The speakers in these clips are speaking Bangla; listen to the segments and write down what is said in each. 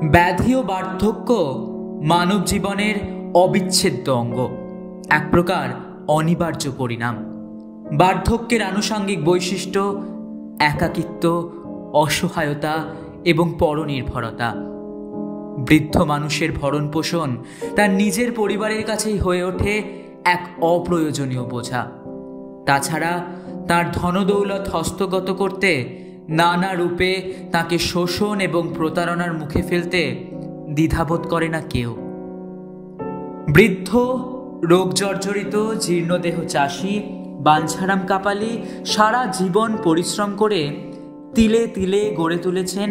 ব্যাধি ও বার্ধক্য মানব জীবনের অবিচ্ছেদ্য অঙ্গ, এক প্রকার অনিবার্য পরিণাম। বার্ধক্যের আনুষঙ্গিক বৈশিষ্ট্য একাকিত্ব, অসহায়তা এবং পরনির্ভরতা। বৃদ্ধ মানুষের ভরণ পোষণ তার নিজের পরিবারের কাছেই হয়ে ওঠে এক অপ্রয়োজনীয় বোঝা। তাছাড়া তার ধনদৌলত হস্তগত করতে নানা রূপে তাকে শোষণ এবং প্রতারণার মুখে ফেলতে দ্বিধাবোধ করে না কেউ। বৃদ্ধ, রোগ জর্জরিত, জীর্ণদেহ চাষী বাঞ্ছারাম কাপালি সারা জীবন পরিশ্রম করে তিলে তিলে গড়ে তুলেছেন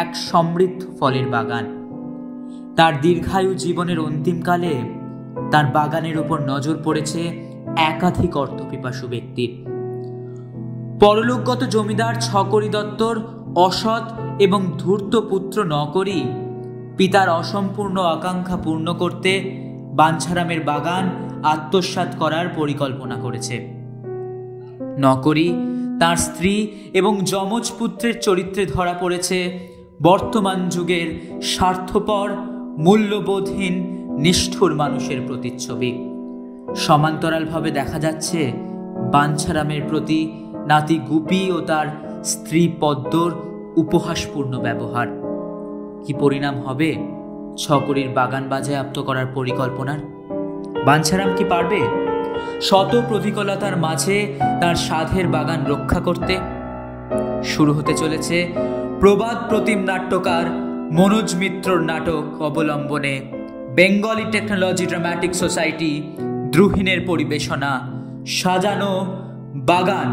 এক সমৃদ্ধ ফলের বাগান। তার দীর্ঘায়ু জীবনের অন্তিমকালে তার বাগানের উপর নজর পড়েছে একাধিক অর্থপিপাসু ব্যক্তির। পরলোকগত জমিদার ছকরি দত্তর অসৎ এবং ধূর্ত পুত্র নকরি পিতার অসম্পূর্ণ আকাঙ্ক্ষা পূর্ণ করতে বাঞ্ছারামের বাগান আত্মসাৎ করার পরিকল্পনা করেছে। নকরি, তার স্ত্রী এবং যমজ পুত্রের চরিত্রে ধরা পড়েছে বর্তমান যুগের স্বার্থপর, মূল্যবোধহীন, নিষ্ঠুর মানুষের প্রতিচ্ছবি। সমান্তরালভাবে দেখা যাচ্ছে বাঞ্ছারামের প্রতি নাতি গুপি ও তার স্ত্রী পদ্মর উপহাসপূর্ণ ব্যবহার। কি পরিণাম হবে ছকরির বাগান বাজেয়াপ্ত করার পরিকল্পনার? বাঞ্ছারাম কি পারবে শত প্রতিকূলতার মাঝে তার সাধের বাগান রক্ষা করতে? শুরু হতে চলেছে প্রবাদ প্রতিম নাট্যকার মনোজ মিত্রর নাটক অবলম্বনে বেঙ্গলি টেকনোলজি ড্রামাটিক সোসাইটি দ্রুহীনের পরিবেশনা সাজানো বাগান।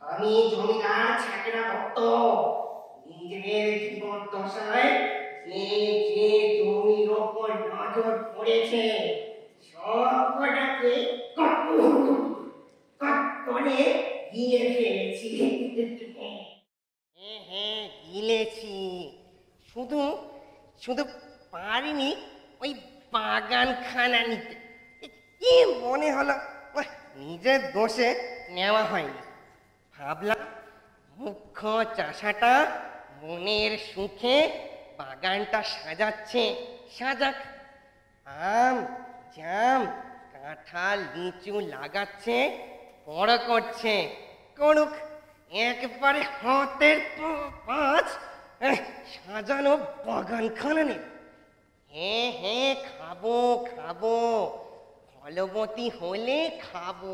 আমি জমিদার ছাকেরা ভক্ত, নিজের জীবন দশায় যে যে জমির ওপর নজর পড়েছে সবকটাকে কট করে গিলে ফেলেছি। হ্যাঁ, গিলেছি। শুধু শুধু পারিনি ওই বাগানখানা নিতে। কি মনে হলো নিজের দোষে নেওয়া হয়নি। ভাবলাম মুখ্য চাষাটা মনের সুখে বাগানটা সাজাচ্ছে, সাজাক। আম, জাম, কাঁঠাল, লিচু লাগাচ্ছে, বড় করছে, করুক। একবারে হাতের পাঁচ সাজানো বাগানখানা নেই। হ্যাঁ, খাবো খাবো, ফলবতী হলে খাবো।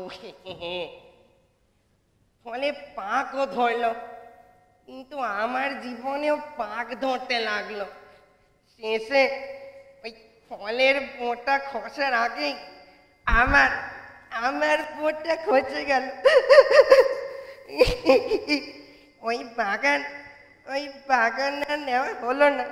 ফলে পাকও ধরলো, কিন্তু আমার জীবনেও পাক ধরতে লাগলো। শেষে ওই ফলের বোঁটা খসার আগেই আমার বোঁটা খসে গেল। ওই বাগান আর নেওয়া হলো না।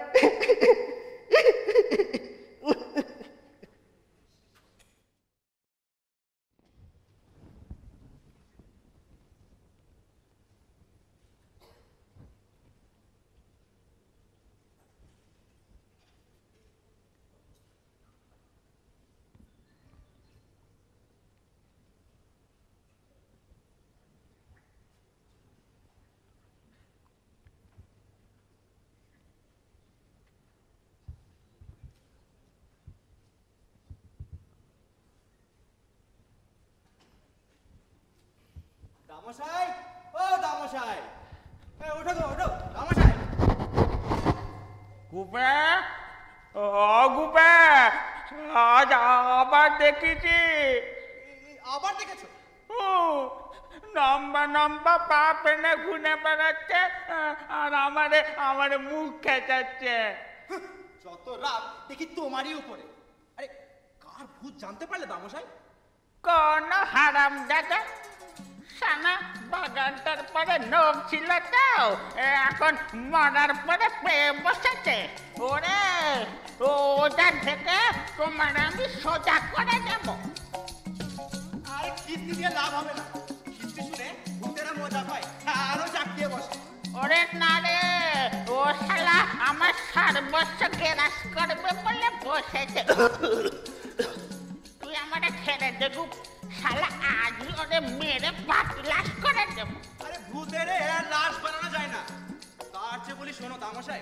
দামশাই, ও দামশাই, ওঠো গো, ওঠো দামশাই। গুপে, ও গুপে, আজ আবার দেখেছি। আবার দেখেছো? ও লম্বা লম্বা পা পেনে ঘুরে বেড়াচ্ছে আর আমারে মুখ খেঁচাচ্ছে। যত রাগ দেখি তোমারই উপরে। আরে কার ভূত জানতে পারলে দামশাই? কোন হারাম দাদা সানা বাগানটার পরে লোক ছিল তো এখন মরার পরে পেয়ে বসেছে। ওরে ওটা থেকে তোমার আমি সোজা করে দেব। আরে কিস্তি দিয়ে লাভ হবে না। কিস্তি শুনে ভূতেরা মজা পায়, আরো চাপ দিয়ে বসে। ওরে না রে, ও শালা আমার সর্বস্ব গ্রাস করবে বলে বসেছে। তুই আমারে ছেড়ে দেবু, শালা আজই ওরে মেরে বাতিলাস করে দেব। আরে ভূতেরে লাশ বানানো যায় না। তার চেয়ে বলি শোনো দামশাই,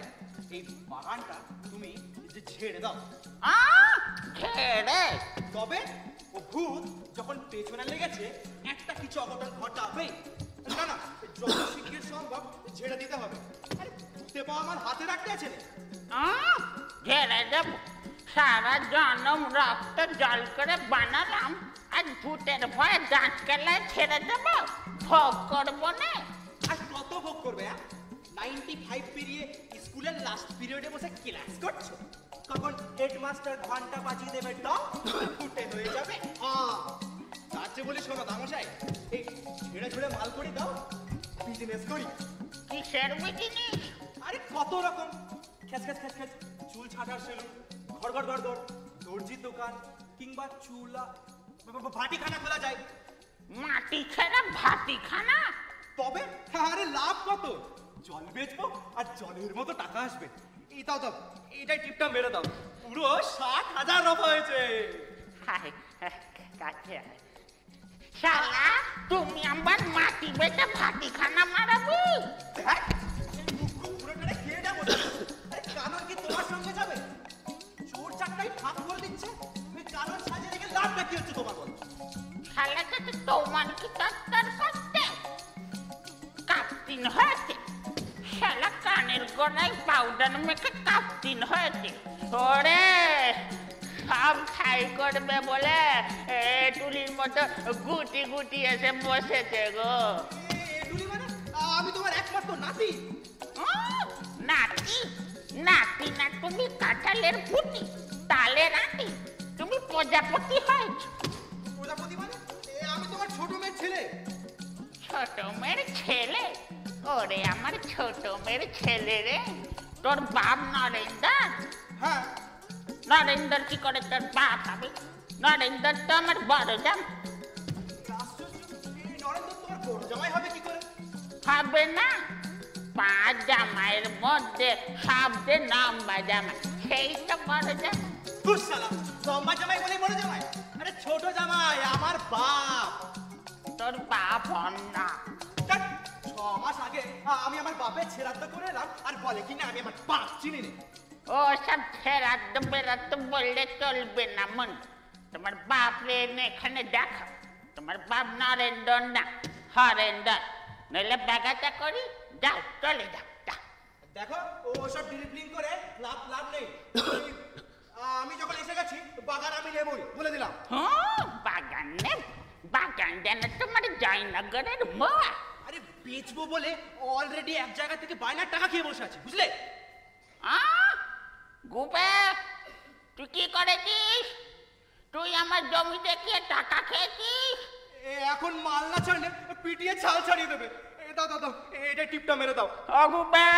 এই বাগানটা তুমি যে ছেড়ে দাও। ছেড়ে তবে ও ভূত যখন পেছনে লেগেছে একটা কিছু অঘটন ঘটাবেই। না না, যত শিগগির সম্ভব ছেড়ে দিতে হবে। আরে ভূতে পাওয়া আমার হাতে রাখতে আছে রে। ছেড়ে দেব। সারা জনম রক্ত জল করে বানালাম, আজ ভূতের ভয়ে দাঁত কেলায় ছেড়ে দেব? ভোগ করবো না। আর কত ভোগ করবে? 95 পেরিয়ে স্কুলের লাস্ট পিরিয়ডে বসে ক্লাস করছো, তখন হেডমাস্টার ঘন্টা বাজিয়ে দেবে, টপ ফুটে হয়ে যাবে। তার চেয়ে বলি শোনো দামশাই, এই ছেড়ে ছেড়ে মাল করে দাও, বিজনেস করি। কিসের বিজনেস? আরে কত রকম, খ্যাচ খ্যাচ খ্যাচ খ্যাচ চুল ছাটার সেলুন, ঘর ঘর ঘর ঘর দর্জির দোকান, কিংবা চুলা ভাটিখানা খোলা যায়। মাটি ছেড়ে ভাটিখানা? তবে আরে লাভ কত, জল বেচবো আর জলের মতো টাকা আসবে। এই দাও দাও, এইটাই টিপটা মেরে দাও, পুরো 60,000 রূপা হয়েছে। হায় কাছে শালা, তুমি আমার মাটি বেচে ভাটিখানা মারাবি? পুরোটা খেয়ে যাবো। আরে কানন কি তোমার সঙ্গে যাবে? চোর চাকটাই ফাঁক করে দিচ্ছে, কানন সাজে রেখে লাভটা কি হচ্ছে তোমার? বল শালাকে তো তোমার কি দরকার করতে? কাপ্তিন হয়েছে শালা, কানের গোড়ায় পাউডার মেখে কাপ্তিন হয়েছে। ওরে সব ছাই করবে বলে টুলির মতো গুটি গুটি এসে বসেছে গো। এডুলি মানে আমি তোমার একমাত্র নাতি। নাতি? নাতি না তুমি কাঁঠালের ফুটি, তালের আটি, তুমি প্রজাপতি হয়েছ। প্রজাপতি মানে আমি তোমার ছোট মেয়ের ছেলে। ছোট মেয়ের ছেলে? ওরে আমার ছোট মেয়ের ছেলে রে, তোর বাপ নরেন্দ্র? হ্যাঁ। নরেন্দ্র কি করে তোর বাপ হবে? নরেন্দ্র তো আমার বড় জাম। নরেন্দ্র তোমার বড় জামাই হবে কি করে? হবে না, 5 জামাইয়ের মধ্যে সবচেয়ে লম্বা জামাই সেই তো বড় জামাই। দুঃশালা, লম্বা জামাই বলে বড় জামাই? আরে ছোট জামাই আমার বাপ। তোর বাপ হন না। 6 মাস আগে আমি আমার বাপের ছেড়াতে করে এলাম, আর বলে কিনা আমি আমার বাপ চিনি না। ও সব ছেড়াতে বেড়াতে বললে চলবে না মন। তোমার বাপ রে এখানে দেখো, তোমার বাপ নরেন্দ্র না হরেন্দ্র, নইলে ব্যাগাটা করি, যাও চলে যাও। দেখো ওসব ডিলিপ্লিং করে লাভ লাভ নেই। আমি যখন এসে গেছি বাগান আমি নেবই, বলে দিলাম। বাগান নেব? বাগান যেন তোমার জয়নগরের মোয়া। আরে বেচবো বলে অলরেডি এক জায়গা থেকে বায়নার টাকা খেয়ে বসে আছে, বুঝলে? গুপে, তুই কি করেছিস? তুই আমার জমি দেখিয়ে টাকা খেয়েছিস? এখন মাল না ছাড়লে পিটিয়ে ছাল ছাড়িয়ে দেবে। দাও দাও দাও, এটা টিপটা মেরে দাও। গুপে,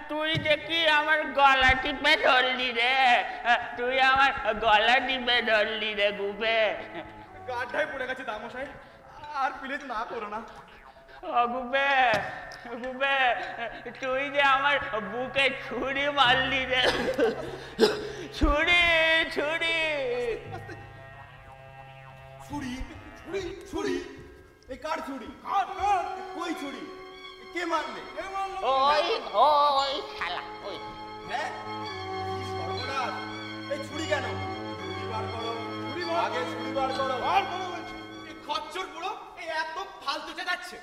তুই দেখি আমার গলা টিপে ধরলি রে, তুই আমার গলা টিপে ধরলি রে গুপে। গাড্ডায় পড়ে গেছে দামশাই, আর প্লিজ না করো না। গুপে, গুপে, তুই যে আমার বুকে ছুরি মারলি রে, ছুরি ছুরি ছুরি ছুরি ছুরি, এই কার ছুরি? কার কার কই ছুরি? কে মারলে? ওই ওই শালা ওই। হ্যাঁ কি সর্বনাশ! এই ছুরি কেন? ছুরি বার করো, ছুরি বার, আগে ছুরি বার করো। বার করো বলছি। এই খচ্চর বুড়ো এই এত ফালতু চেঁচাচ্ছে।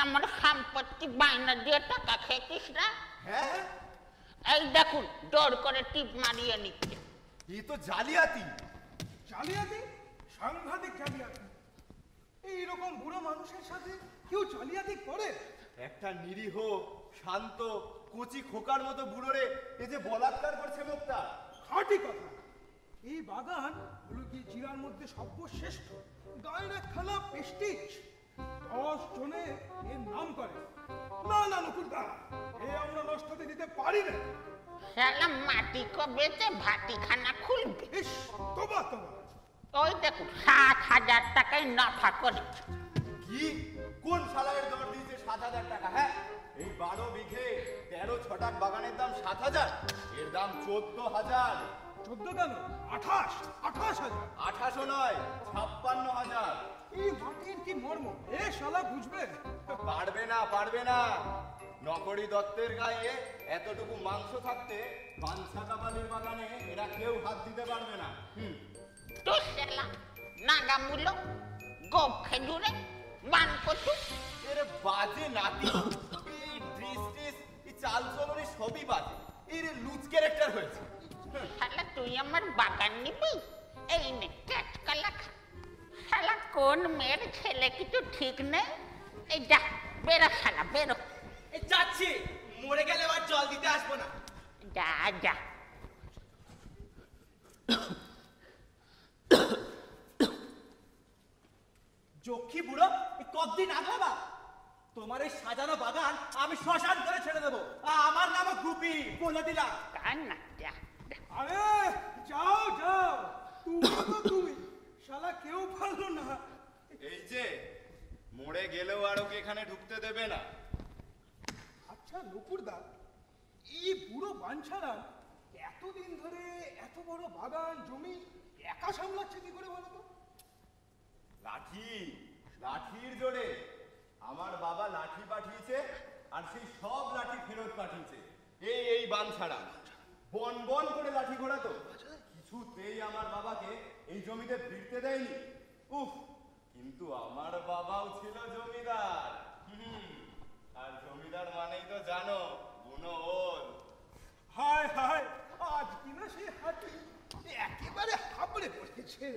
আমার সম্পত্তি বায়না দিয়ে টাকা খেয়েছিস না? হ্যাঁ, এই দেখুন জোর করে টিপ মারিয়ে নিচ্ছে। এই তো জালিয়াতি। জালিয়াতি, সাংঘাতিক জালিয়াতি। এইরকম বুড়ো মানুষের সাথে কেউ জালিয়াতি করে? একটা নিরীহ শান্ত কচি খোকার মতো বুড়োরে এই যে বলাৎকার করছে মুক্তা। খাঁটি কথা। এই বাগান হলো কি জিরার মধ্যে সর্বশ্রেষ্ঠ। গায়ের একখানা প্রেস্টিজ। 10 জনে এর নাম করে। না না নকুলদা, এ আমরা নষ্ট হতে দিতে পারি না। শালা মাটি কো বেচে ভাটিখানা খুলবে। ইস, তোবা তোবা। ওই দেখুন 7,000 টাকায় নাফা করেছে। কি কোন শালায়ের দর দিয়েছে 7,000 টাকা? হ্যাঁ, এই 12 বিঘে 13 ছটাক বাগানের দাম 7,000, এর দাম 14,000। 14 কেন? 28,000। 28 নয়, 56,000। এই মাটির কি মর্ম, এ শালা বুঝবে? পারবে না, পারবে না। নকরি দত্তের গায়ে এতটুকু মাংস থাকতে বাঞ্ছা কাপালির বাগানে এরা কেউ হাত দিতে পারবে না। তো শালা নাগামূলো গোপ খেজুরে বান কচু। এর বাজে নাতি, এই ড্রেস ট্রেস, এই চাল চলনি সবই বাজে। এর লুজ ক্যারেক্টার হয়েছে। শালা তুই আমার বাগান নিবি? এই নে কাটকালা খা। শালা কোন মেয়ের ছেলে কিছু ঠিক নেই। এই যা বেরো শালা বেরো। যাচ্ছি, মরে গেলে আর জল দিতে আসবো না। যা যা। যক্ষী বুড়ো, কতদিন আগলাবা? তোমার এই সাজানো বাগান আমি শ্মশান করে ছেড়ে দেবো। আমার নামও গুপি, বলে দিলাম। কান না যা। আরে যাও যাও, তুমি তো তুমি, শালা কেউ পারলো না। এই যে মরে গেলেও আর ওকে এখানে ঢুকতে দেবে না। আচ্ছা নকুরদা, এই বুড়ো বাঞ্ছারা এতদিন ধরে এত বড় বাগান জমি একা সামলাচ্ছে কি করে বলো তো? লাঠি, লাঠির জোরে। আমার বাবা লাঠি পাঠিয়েছে, আর সেই সব লাঠি ফেরত পাঠিয়েছে। এই বান ছাড়া বন বন করে লাঠি ঘোরাতো, কিছুতেই আমার বাবাকে এই জমিতে ফিরতে দেয়নি। উফ, কিন্তু আমার বাবাও ছিল জমিদার। আর জমিদার মানেই তো জানো, বুনো ওল। হায় হায়, আজ কিনা সেই হাতি একেবারে হাবড়ে পড়েছে।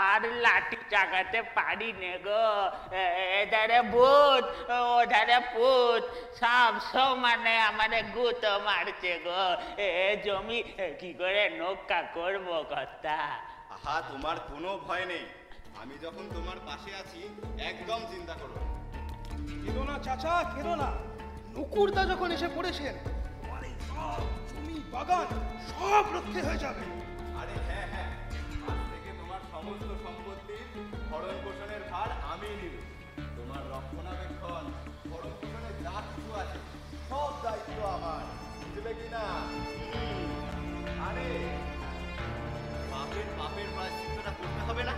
আর লাঠি চাগাতে পারি নে গো। এধারে ভূত ওধারে পুত, সব সমানে আমারে গুতো মারছে গো। এ জমি কি করে নৌকা করবো কর্তা? আহা, তোমার কোনো ভয় নেই। আমি যখন তোমার পাশে আছি, একদম চিন্তা করো না। কেঁদো না চাচা, কেঁদো না। নকুরদা যখন এসে পড়েছেন, আমার এই সব জমি বাগান সব রক্ষে হয়ে যাবে। আরে হ্যাঁ হ্যাঁ, আজ থেকে তোমার সমস্ত সম্পত্তির ভরণ পোষণের ভার আমি নিব। তোমার রক্ষণাবেক্ষণ, ভরণ পোষণের যা কিছু আছে সব দায়িত্ব আমার, বুঝলে কি না? আরে পাপের প্রায়শ্চিত্তটা করতে হবে না?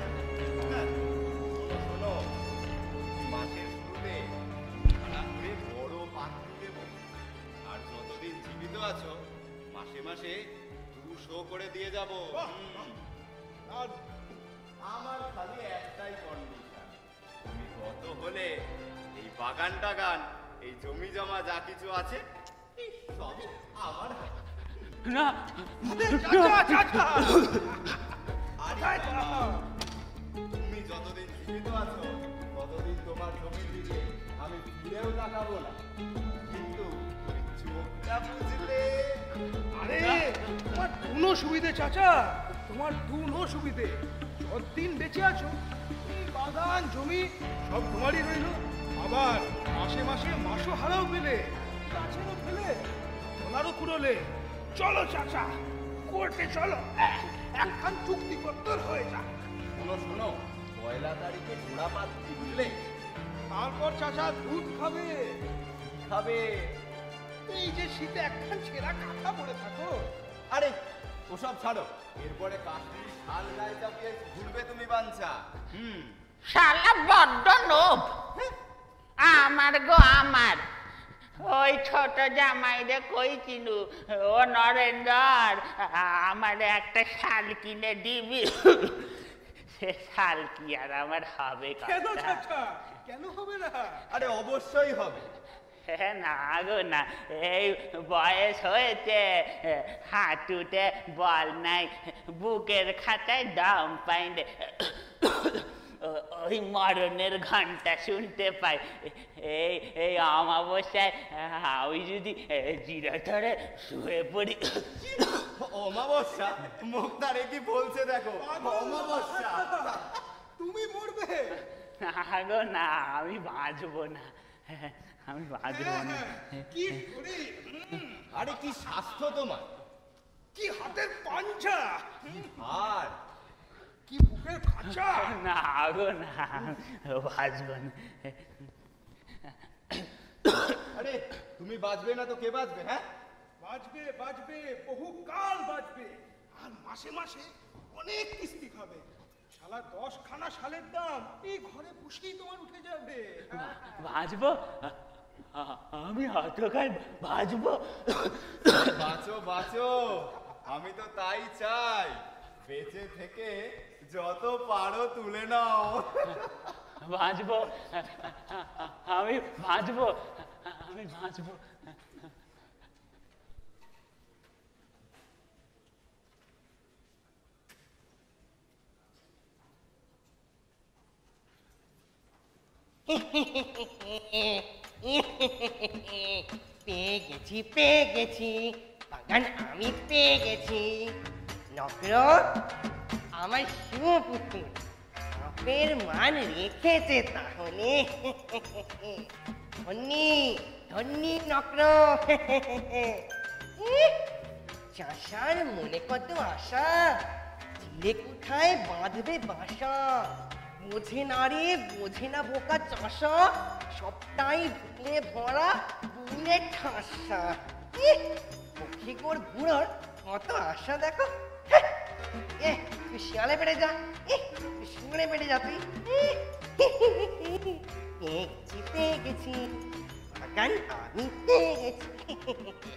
হ্যাঁ, শোনো, মাসের শুরুতে ভাড়া করে বড় পাত্রী দেব। আর যতদিন জীবিত আছো, মাসে মাসে 200 করে দিয়ে যাবো। আর আমার খালি একটাই কন্ডিশন, তুমি কত হলে এই বাগান টাগান, এই জমি জমা যা কিছু আছে সব আমার হবে। না চাচা চাচা, আরে বাবা, তুমি যতদিন জীবিত আছো ততদিন তোমার জমির দিকে আমি ফিরেও তাকাবো না, কিন্তু ওই চোখটা বুঝলে। আরে তোমার দুনো সুবিধে চাচা, তোমার দুনো সুবিধে। যতদিন বেঁচে আছো এই বাগান জমি সব তোমারই রইল। আবার মাসে মাসে মাসও হারাও পেলে, গাছেরও ফেলে, তোলারও কুড়োলে। চলো চাচা, কোর্টে চলো, একখান চুক্তিপত্র হয়ে যা। শোনো শোনো, 1 তারিখে জোড়া পাচ্ছি, বুঝলে? তারপর চাচা দুধ খাবে। খাবে। এই যে শীতে একখান ছেঁড়া কাঁথা পরে থাকো। আরে ওসব ছাড়ো, এরপরে কাশ্মীর শাল গায়ে চাপিয়ে ঘুরবে তুমি বাঞ্ছা। শালা বড্ড লোভ। আমার গো আমার, ওই ছোট জামাইরে কই চিনু, ও নরেন্দ্র, আমার একটা শাল কিনে দিবি? সে শাল কি আর আমার হবে কেন কর্তা? চাচা, কেন হবে না? আরে অবশ্যই হবে। না গো না, এই বয়স হয়েছে, হাঁটুতে বল নাই, বুকের খাতায় দম পাই নে। ওই মরণের ঘন্টা শুনতে পাই। এই এই অমাবস্যায় আমি যদি জিরা ধরে শুয়ে পড়ি। অমাবস্যা? মুক্তার কি বলছে দেখো, অমাবস্যা। তুমি মরবে? না গো না, আমি বাঁচবো না, আমি বাঁচবো না। কি করে? আরে কি স্বাস্থ্য তোমার, কি হাতের পাঞ্জা, আর কি বুকের খাঁচা। না গো না, বাঁচবো না। আরে তুমি বাঁচবে না তো কে বাঁচবে? হ্যাঁ, বাঁচবে বাঁচবে, বহুকাল বাঁচবে, আর মাসে মাসে অনেক কিস্তি খাবে। শালা 10খানা শালের দাম এই ঘরে বসেই তোমার উঠে যাবে। বাঁচবো? আমি অতকাল বাঁচবো? বাঁচো বাঁচো, আমি তো তাই চাই। বেঁচে থেকে যত পারো তুলে নাও। বাঁচবো, আমি বাঁচবো, আমি বাঁচবো। পেয়ে গেছি পেয়ে গেছি, বাগান আমি পেয়ে গেছি। নগ্র আমার শিবপুত্র বাপের মান রেখেছে তাহলে। ধন্যি ধন্যি নগ্র। চাষার মনে কত আশা, চিলে কোঠায় বাঁধবে বাসা। বোঝে না রে বোঝে না বোকা চাষা, সবটাই ভুলে ভরা বুলে ঠাসা। পক্ষিকোর বুড়োর কত আশা দেখো। তুই শিয়ালে বেড়ে যা, তুই শুনে বেড়ে যা তুই। পেয়ে গেছি পেয়ে গেছি, বাগান আমি পেয়ে গেছি।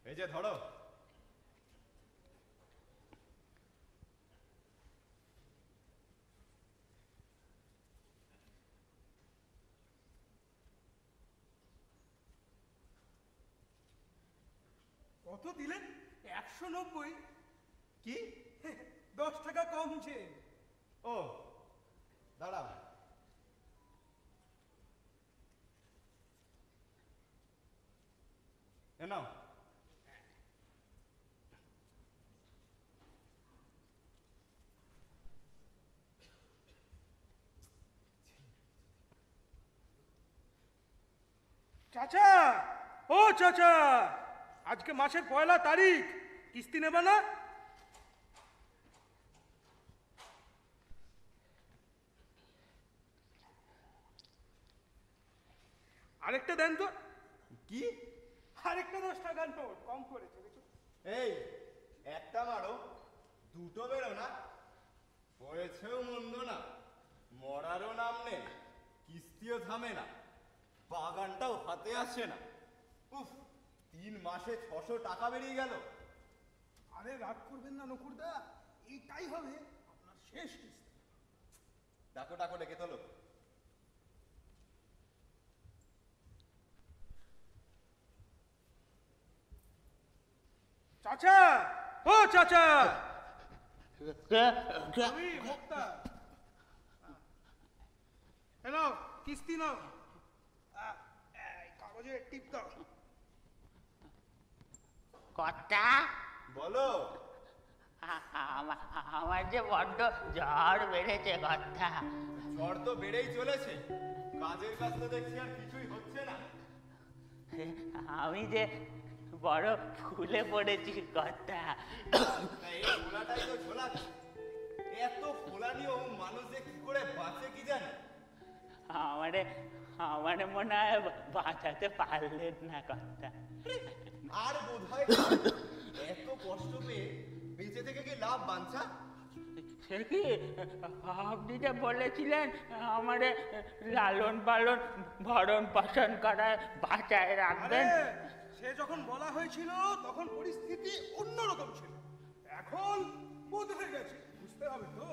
এই যে ধরো। কত দিলেন? 190। কি? 10 টাকা কমছে। ও দাঁড়াও, এ নাও। চাচা, ও চাচা, আজকে মাসের 1 তারিখ, কিস্তি নেবে না? আরেকটা দেন তো। কি? আরেকটা 10 টাকার নোট কম করেছে দেখো। এই একটা মারো, দুটো বেরো না। হয়েছেও মন্দ না, মরারও নাম নেই, কিস্তিও থামে না, বাগানটাও হাতে আসে না। উফ, 3 মাসে 600 টাকা বেরিয়ে গেল। আরে রাগ করবেন না নকুরদা, এইটাই হবে আপনার শেষ কিস্তি। ডাকো ডাকো, ডেকে তোলো। চাচা, ও চাচা, আমি মুক্তা। নাও কিস্তি নাও। এই কাগজে টিপ দাও। কর্তা, বলো। আমার যে বড্ড জ্বর বেড়েছে কর্তা। ঝড় তো বেড়েই চলেছে, কাজের কাজ তো দেখছি আর কিছুই হচ্ছে না। আমি যে বড় ফুলে পড়েছি কর্তা। তা এই ফোলাটাই তো ঝোলাচ্ছে। এত ফোলা নিয়েও মানুষ যে কি করে বাঁচে কি জানে। আমারে আমারে মনে হয় বাঁচাতে পারলেন না কর্তা। আর বোধহয় এত কষ্ট পেয়ে বেঁচে থেকে কি লাভ বাঞ্ছা? সে কি আপনি যে বলেছিলেন আমারে লালন পালন ভরণ পোষণ করায় বাঁচায় আরে রাখবেন। সে যখন বলা হয়েছিল তখন পরিস্থিতি অন্যরকম ছিল, এখন বদলে গেছে, বুঝতে হবে তো।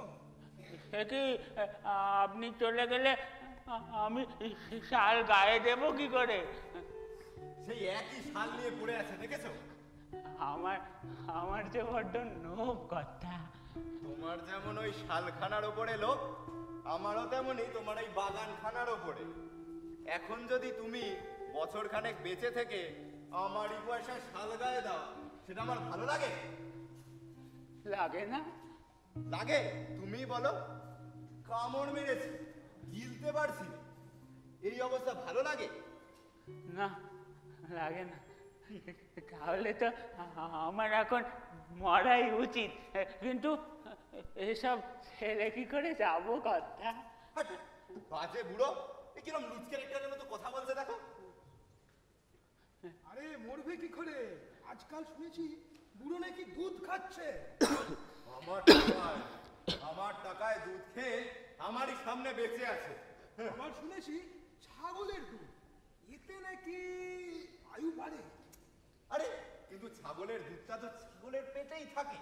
সে কি আপনি চলে গেলে আমি শাল গায়ে দেবো কি করে? সেই একই শাল নিয়ে পড়ে আছে, দেখেছো? আমার আমার যে বড্ড নোভ কথা। তোমার যেমন ওই শালখানার ওপরে লোক, আমারও তেমনই তোমার এই বাগানখানার ওপরে। এখন যদি তুমি বছর খানেক বেঁচে থেকে আমারই পয়সায় শাল গায়ে দাও, সেটা আমার ভালো লাগে? লাগে না? লাগে? তুমি বলো। কামড় মেরেছি, গিলতে পারছি না। এই অবস্থা ভালো লাগে? না, লাগে না। তাহলে তো আমার এখন মরাই উচিত, কিন্তু এসব ছেড়ে কি করে যাবো কথা? হাট, বাজে বুড়ো, এ কিরম লুজ ক্যারেক্টারের মতো কথা বলছে দেখো। আরে মরবে কি করে? আজকাল শুনেছি বুড়ো নাকি দুধ খাচ্ছে। আমার টাকায় দুধ খেয়ে আমারই সামনে বেঁচে আছে। আবার শুনেছি ছাগলের দুধ, এতে নাকি আয়ু বাড়ে। আরে কিন্তু ছাগলের দুধটা তো ছাগলের পেটেই থাকে,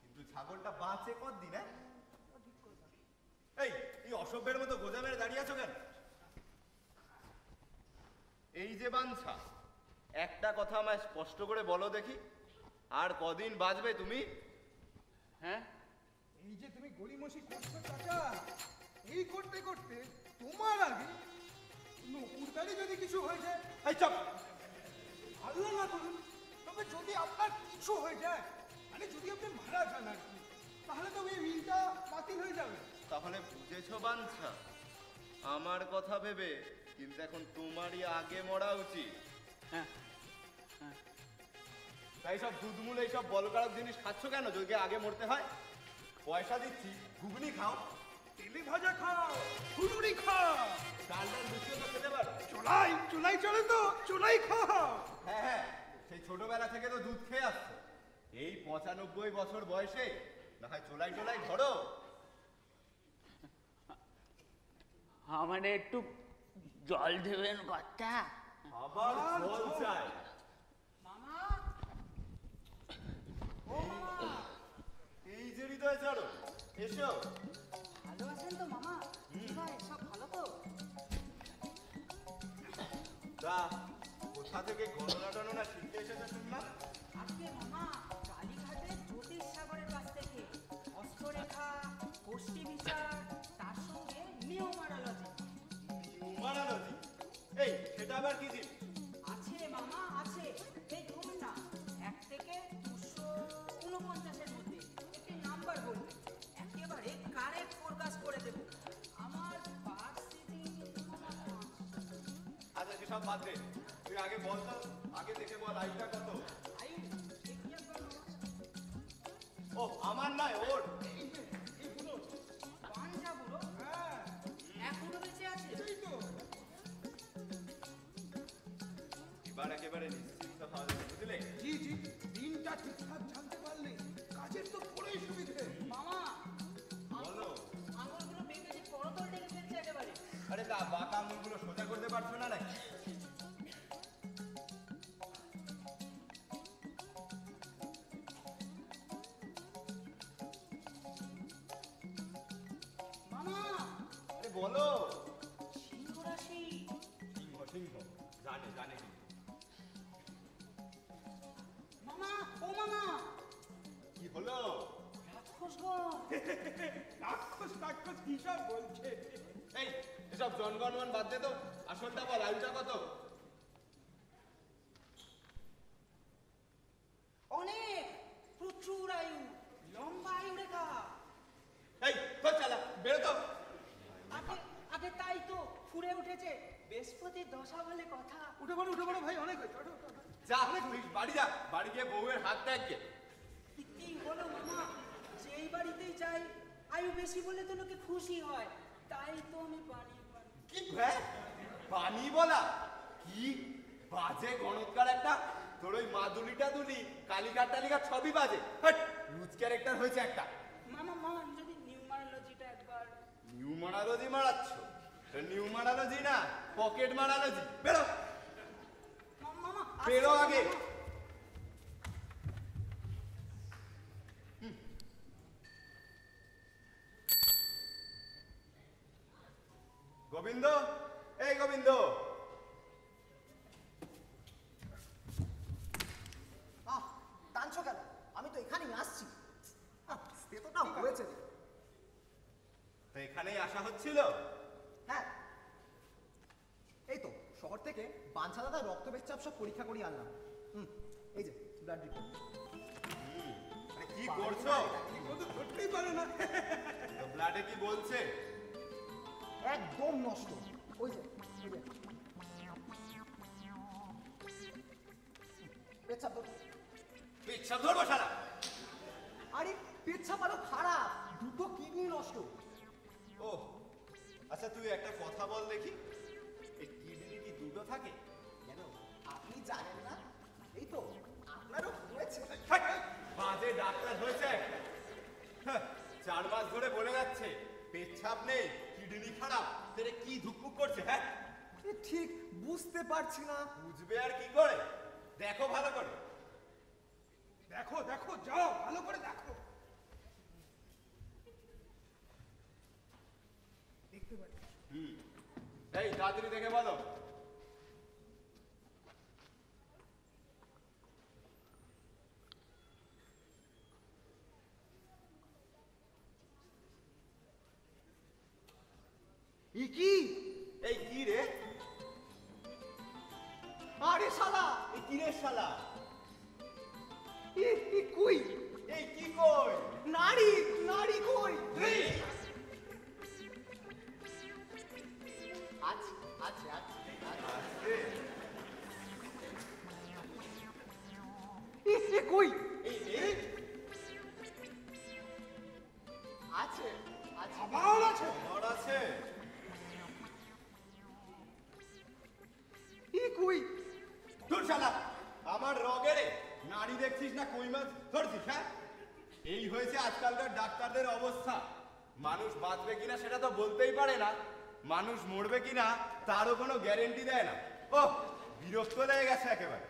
কিন্তু ছাগলটা বাঁচে কতদিন? এই এই অসভ্যের মতো গোজা মেরে দাঁড়িয়ে আছো কেন? এই যে বাঞ্ছা, একটা কথা আমায় স্পষ্ট করে বলো দেখি, আর কদিন বাঁচবে তুমি? হ্যাঁ, এই যে তুমি গড়িমসি করছো চাচা, এই করতে করতে তোমার আগে নকুরদারি যদি কিছু হয়ে যায়, এই চপ! আল্লাহ না করুন, তবে যদি আপনার কিছু হয়ে যায়, মানে যদি আপনি মারা যান আর কি, তাহলে তো এই মিলটা বাতিল হয়ে যাবে। তাহলে বুঝেছো বাঞ্ছা, আমার কথা ভেবে কিন্তু এখন তোমারই আগে মরা উচিত। হ্যাঁ, তাই সব দুধমূল এইসব বলকারক জিনিস খাচ্ছ কেন যদি আগে মরতে হয়? পয়সা দিচ্ছি, ঘুগনি খাও, তেলে ভাজা খাও, ফুলুরি খাও, ডাল ডাল লুচিও তো খেতে পারো। চোলাই চোলাই চলে তো চোলাই খাও। হ্যাঁ হ্যাঁ, সেই ছোটবেলা থেকে তো দুধ খেয়ে আসছো। এই 95 বছর বয়সে না হয় চোলাই টোলাই ধরো। আমার একটু জল দেবেন কথা? আবার জল চাই? এই যে হৃদয় ছাড়ো, এসো। ভালো আছেন তো মামা? কি হয়, সব ভালো তো? তা কোথা থেকে গণনা টননা শিখতে এসেছো শুনলাম? আজকে মামা কালীঘাটের জ্যোতিষ সাগরের কাছ থেকে হস্তরেখা, গোষ্ঠী বিচার, তার সঙ্গে নিয়মারোলজি নিউমারোলজি? এই সেটা আবার কি জিনিস? আছে মামা, আছে। এই ধরুন না, 1 থেকে 249 মধ্যে একটি নাম্বার বলবে, একেবারে কারেক্ট ফোরকাস্ট করে দেব। আমার বার্ষিকী আচ্ছা সেসব বাদ দে, তুই আগে বল তো, আগে দেখে বল আয়ুটা কত? আয়ু দেখি একবার মামা। ও আমার নয়, ওর। পাঞ্জা বুড়ো এখনো বেঁচে আছে। এবার একেবারে নিশ্চিন্ত হওয়া যাবে, বুঝলে? জি জি, দিনটা ঠিকঠাক জানতে পারলে কাজের তো পুরোই সুবিধে। মামা বলো। আঙুলগুলো বেঁকে যে করতল ডেকে ফেলছে একেবারে। আরে তা বাঁকা আঙুলগুলো সোজা করতে পারছো না নাকি? মামা আরে বলো। সিংহ রাশি। সিংহ সিংহ, জানে জানে। মামা ও মামা, কি হলো? রাক্ষসগণ। রাক্ষস রাক্ষস কি সব বলছে? এই এসব জনগণমন বাদ দে তো, আসলটা বল আয়ুটা কত? অনেক, প্রচুর আয়ু, লম্বা আয়ু রেখা। এই তো চালা বেরো তো। আগে আগে তাই তো ফুরে উঠেছে বৃহস্পতির দশা বলে কথা। উঠে পড়ো ভাই, অনেক হয়েছে, ওঠো, ওঠো, ওঠো। যা তুই বাড়ি যা, বাড়ি গিয়ে বউয়ের হাত দেখ গে। কি হলো মামা? যেই বাড়িতেই যাই আয়ু বেশি বলে তো লোকে খুশি হয়, তাই তো আমি বানিয়ে বানিয়ে। কি পানি বলা? কি বাজে গণৎকার একটা। তোর ওই মাদুলিটা দুলি কালিকার টালিকার সবই বাজে। লুজ ক্যারেক্টার হয়েছে একটা। মামা যদি নিউমারোলজিটা একবার। নিউমারোলজি মারাচ্ছ? নিউমারোলজি না, পকেট মারালজি। বেরো মামা বেরো আগে। গোবিন্দ, এই গোবিন্দ, টানছো কেন? আমি তো এখানেই আসছি। স্তেতটা হয়েছে। তো এখানেই আসা হচ্ছিল? হ্যাঁ, এই তো শহর থেকে বাঞ্ছা দাদা রক্ত চাপ সব পরীক্ষা করে আনলাম। এই যে ব্লাড রিপোর্ট। কি করছো? ও তো ধরতেই পারে না। তো ব্লাডে কি বলছে? একদম নষ্ট। ওই যে পেচ্ছাপ ধর। পেচ্ছাপ ধরবো সারা? আরে পেচ্ছাপ আরো খারাপ, দুটো কিডনি নষ্ট। ও আচ্ছা, তুই একটা কথা বল দেখি, এই কিডনি কি দুটো থাকে? কেন আপনি জানেন না? এই তো আপনারও হয়েছে। বাজে ডাক্তার হয়েছে। 4 মাস ধরে বলে যাচ্ছে পেচ্ছাপ নেই, কিডনি খারাপ। তোরে কি ধুকপুক করছে? হ্যাঁ, ঠিক বুঝতে পারছি না। বুঝবে আর কি করে? দেখো ভালো করে। দেখো দেখো, যাও ভালো করে দেখো। দেখতে পাচ্ছি। এই তাড়াতাড়ি দেখে বলো। কি? এই কি রে? আরে শালা, এই কি রে শালা? কই? এই কি কই? নারী কই? আছে আছে আছে। কই? এই আছে আছে। আবার আছে। আমার আছে। কই? তোর শালা আমার রগেরে নারী দেখছিস না কই মাছ ধরছিস? হ্যাঁ, এই হয়েছে আজকালকার ডাক্তারদের অবস্থা। মানুষ বাঁচবে কিনা সেটা তো বলতেই পারে না, মানুষ মরবে কিনা তারও কোনো গ্যারেন্টি দেয় না। ও বিরক্ত লেগে গেছে একেবারে।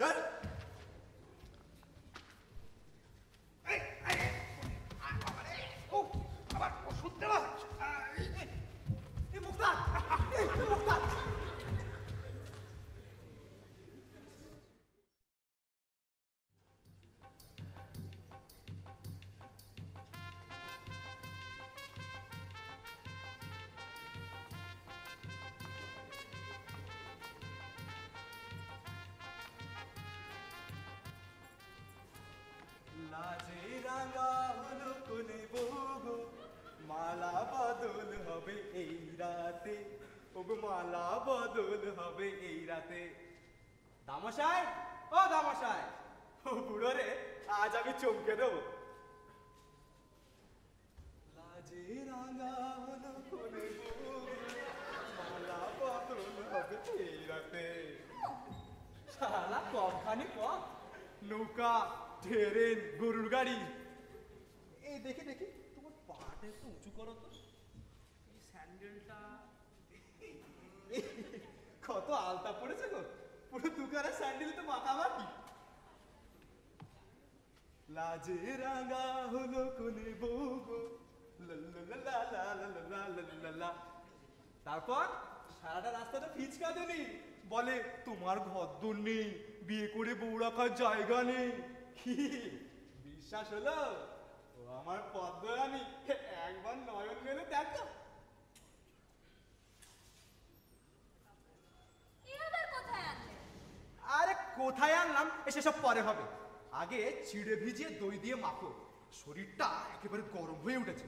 ধর। ও আবার ওষুধ দেওয়া হচ্ছে। মুক্তার। লাজে রাঙা হলো কোনে বউগো, মালা বদল হবে এই রাতে। ওগো মালা বদল হবে এই রাতে। দামশাই, ও দামশাই, ও বুড়ো রে, আজ আমি চমকে দেবো। লাজে রাঙা হলো কোনে বউগো, মালা বদল হবে এই রাতে। শালা কমখানি কম, নৌকা, ট্রেন, গরুর গাড়ি। এই দেখি দেখি তোমার পাটা একটু উঁচু করো তো। এই স্যান্ডেলটা কত আলতা পড়েছে গো, পুরো দোকানের স্যান্ডেল তো মাখামাখি। লাজে রাঙা হলো কোনে বউ গো, লা। তারপর সারাটা রাস্তাটা ফিচকা দেনি, বলে তোমার ঘরদোর নেই, বিয়ে করে বউ রাখার জায়গা নেই। কি বিশ্বাস হলো? ও আমার পদ্মরানী, একবার নয়ন মেলে দেখো। আরে কোথায় আনলাম সেসব পরে হবে, আগে চিড়ে ভিজিয়ে দই দিয়ে মাখো। শরীরটা একেবারে গরম হয়ে উঠেছে।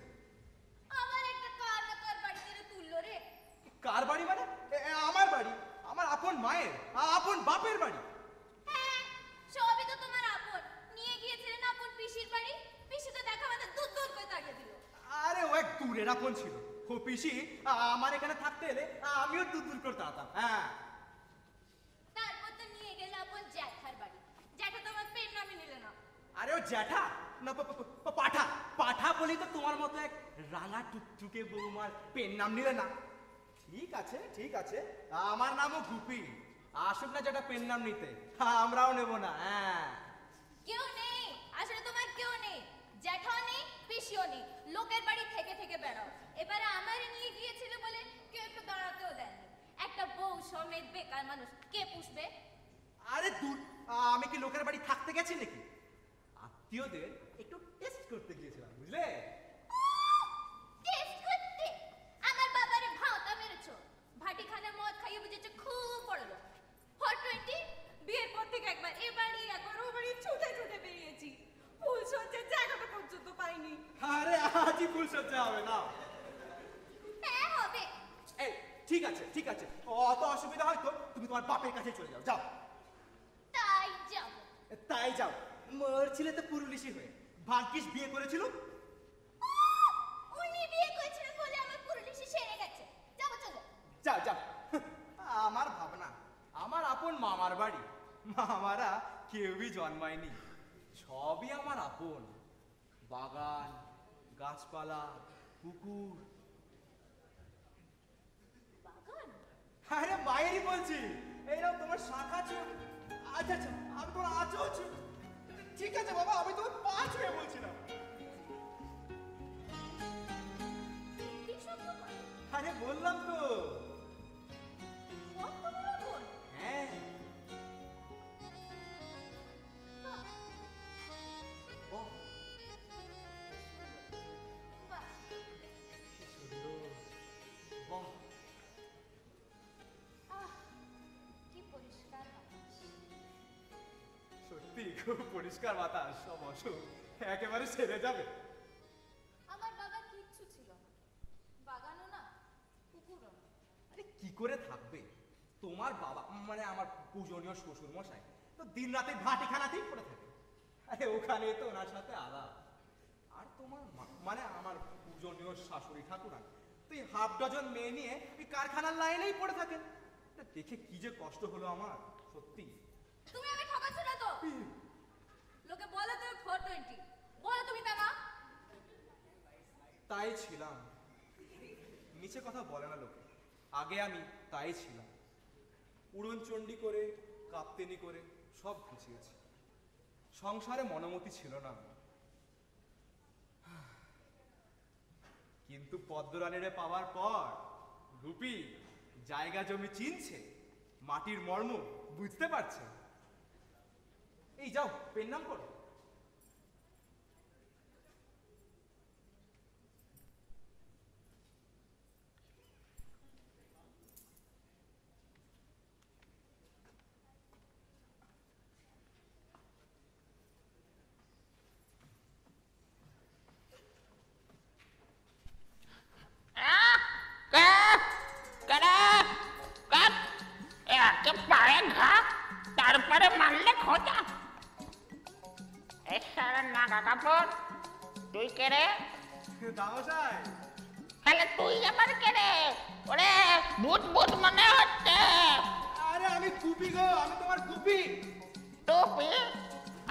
কার বাড়ি মানে? আমার বাড়ি, আমার আপন মায়ের, আপন বাপের বাড়ি। হ্যাঁ, সবই তো তোমার আপন। নিয়ে গিয়েছিলেন আপন পিসির বাড়ি, পিসি তো দেখা মাত্র দূর দূর করে তাড়িয়ে দিল। আরে ও এক দূরের আপন ছিল। ও পিসি আমার এখানে থাকতে এলে আমিও দূর দূর করে তাড়াতাম। হ্যাঁ, তারপর তো নিয়ে গেল আপন জ্যাঠার বাড়ি। জ্যাঠা তোমার পেন নামে নিলে না। আরে ও জ্যাঠা না, পাঠা। পাঠা বলি তো তোমার মতো এক রাঙা টুকটুকে বৌমার পেন নাম নিলে না। ঠিক আছে, ঠিক আছে, আমার নামও গুপি। আসুক না যেটা পেন নাম নিতে, আমরাও নেব না। হ্যাঁ, কেউ নেই, আসলে তোমার কেউ নেই। জ্যাঠাও নেই, পিসিও নেই। লোকের বাড়ি থেকে থেকে বেড়াও। এবারে আমারে নিয়ে গিয়েছিল বলে কেউ একটু দাঁড়াতেও দেয়নি। একটা বউ সমেত বেকার মানুষ কে পুষবে? আরে দূর, আমি কি লোকের বাড়ি থাকতে গেছি নাকি? আত্মীয়দের একটু টেস্ট করতে গিয়েছিলাম, বুঝলে? টেস্ট করতে? আমার বাবারে ভাওতা মেরেছো। ভাটিখানা মদ খাইয়ে বুঝেছো খুব বড় লোক। 420 বিয়ের পর থেকে একবার এ বাড়ি একবার ও বাড়ি ছুটে ছুটে বেরিয়েছি। ফুল সজ্জার জায়গাটা পর্যন্ত পাইনি। আরে আজই ফুল সজ্জা হবে না? হ্যাঁ হবে। এই ঠিক আছে, ঠিক আছে, অত অসুবিধা হয়তো তুমি তোমার বাপের কাছে চলে যাও। যাও, তাই যাব। তাই যাও। মরছিলে তো পুরুলিশি হয়ে। ভাগ্যিস বিয়ে করেছিল। উনি বিয়ে করেছিলেন বলে আমার পুরুলিশি সেরে গেছে। যাবো চলো। যাও, যাও। আমার ভাবনা, আমার আপন মামার বাড়ি। মামারা কেউই জন্মায়নি, সবই আমার আপন। বাগান, গাছপালা, পুকুর। বাগান? আরে মায়েরই বলছি। এই নাও তোমার শাখা চুল। আচ্ছা আচ্ছা, আমি তোমার আঁচল চুল। ঠিক আছে বাবা, আমি তোমার পা ছুঁয়ে বলছিলাম। কি সত্য বলে? আরে বললাম তো। কত বড় বোন? হ্যাঁ। বাহ, ও বাহ। সুন্দর। বাহ, আহ, কি পরিষ্কার বাতাস। সত্যি খুব পরিষ্কার বাতাস। সব অসুখ একেবারে সেরে যাবে। আমার বাবা কিচ্ছু ছিল না। বাগানও না, পুকুরও না। আরে কি করে থাকবে? তোমার বাবা মানে আমার পূজনীয় শ্বশুর মশাই তো দিন রাতে ভাটিখানাতেই পড়ে থাকে। আরে ওখানে তো ওনার সাথে আলাপ। আর তোমার মানে আমার পূজনীয় শাশুড়ি ঠাকুরা তুই হাফ ডজন মেয়ে নিয়ে ওই কারখানার লাইনেই পড়ে থাকেন। তা দেখে কি যে কষ্ট হলো আমার, সত্যি। তুমি আমি ঠকাচ্ছ না তো? লোকে বলে তুমি 420, বলো তুমি তা না। তাই ছিলাম। নিচে কথা বলে না লোকে, আগে আমি তাই ছিলাম। উড়নচণ্ডী করে, কাপ্তেনি করে সব ঘুচিয়েছি। সংসারে মনোমতি ছিল না। কিন্তু পদ্মরানীরে পাওয়ার পর রূপী জায়গা জমি চিনছে, মাটির মর্ম বুঝতে পারছে। এই যাও, পেন নাম করো। পায়ে ঘা, তারপরে মারলে খোঁজা। এই সারা নাগা কাপড়, তুই কে রে? দামশাই, তাহলে তুই আবার কে রে? ওরে ভূত ভূত মনে হচ্ছে। আরে আমি গুপি গো, আমি তোমার গুপি। টুপি?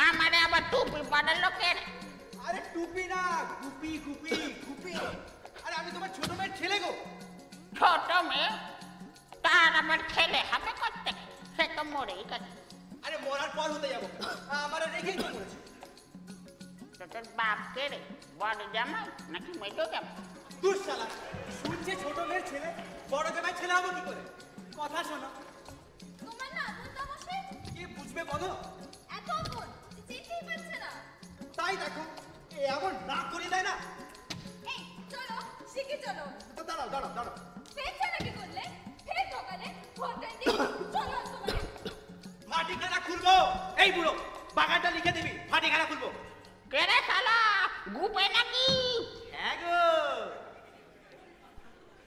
আমারে আবার টুপি পরার লোকের। আরে টুপি না, গুপি গুপি গুপি। আরে আমি তোমার ছোট মেয়ের ছেলে গো। ছোট মেয়ে? তার আবার ছেলে হবে করতে? সে তো মরেই গেছে। আরে মরার পর হতে যাবো, আমার রেখেই তো মরেছে। তোর বাপ কে রে? বড় জামাই নাকি মেজো জামাই? দুঃশালা, শুনছে ছোট মেয়ের ছেলে, বড় জামাই ছেলে হবো কি করে? কথা শোনো। তোমার না বুঝতে বসে কি বুঝবে বলো? এত বোন চিনতেই পারছে না। তাই দেখো, এমন না করে দেয় না। এই চলো, শিখে চলো। তো দাঁড়াও দাঁড়াও দাঁড়াও। ফেরছে নাকি করলে? ফের দোকানে 420 চলো তোমার। ভাটিখানা খুলবো। এই বুড়ো, বাগানটা লিখে দিবি, ভাটিখানা খুলবো। কে রে শালা? গুপে নাকি? হ্যাঁ গো।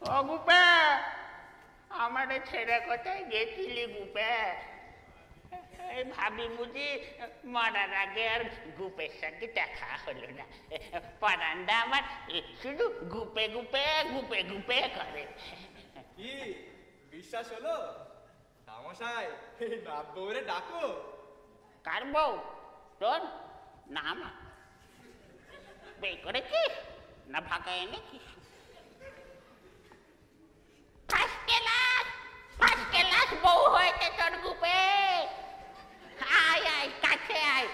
ও গুপে, আমারে ছেড়ে কোথায় গেছিলি গুপে? এই ভাবি বুঝি মরার আগে আর গুপের সাথে দেখা হলো না। পরানটা আমার শুধু গুপে গুপে গুপে গুপে করে। কি বিশ্বাস হলো? তামশাই এই নাত বউরে ডাকো। কার বউ? তোর? না আমার। বে করেছিস না ভাগা এনেছিস? ফার্স্ট ক্লাস বউ হয়েছে তোর গুপে। আয় আয় কাছে আয়।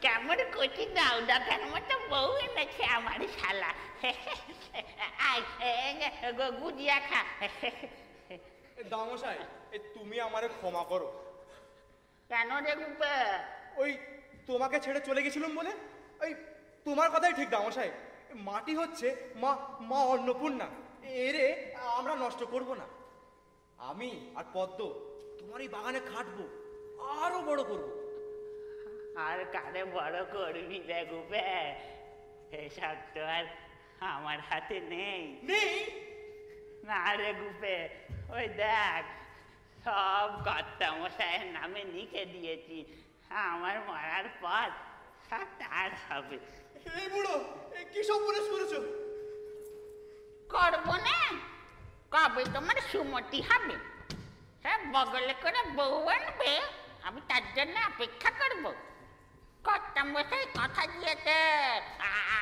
কেমন কচি দাও দাদার মতো বউ এনেছে আমার শালা। আয় গুজিয়া খা। দামশাই তুমি আমারে ক্ষমা করো। কেন রে গুপে? ওই তোমাকে ছেড়ে চলে গেছিলাম বলে। ওই তোমার কথাই ঠিক দামশাই, মাটি হচ্ছে মা মা অন্নপূর্ণা, এরে আমরা নষ্ট করব না। আমি আর পদ্ম তোমার এই বাগানে খাটবো, আরো বড় করব। আর কারে বড় করবি রে গুপে? এসব তো আর আমার হাতে নেই। নেই না রে গুপে, ওই দেখ সব কর্তামশাইয়ের নামে লিখে দিয়েছি। আমার মরার পর সব তার হবে। এই বুড়ো কি সব উপদেশ করেছো? করবো না? কবে তোমার সুমতি হবে? হ্যাঁ, বগলে করে বউ আনবে, আমি তার জন্য অপেক্ষা করবো। কর্তামশাই কথা দিয়েছে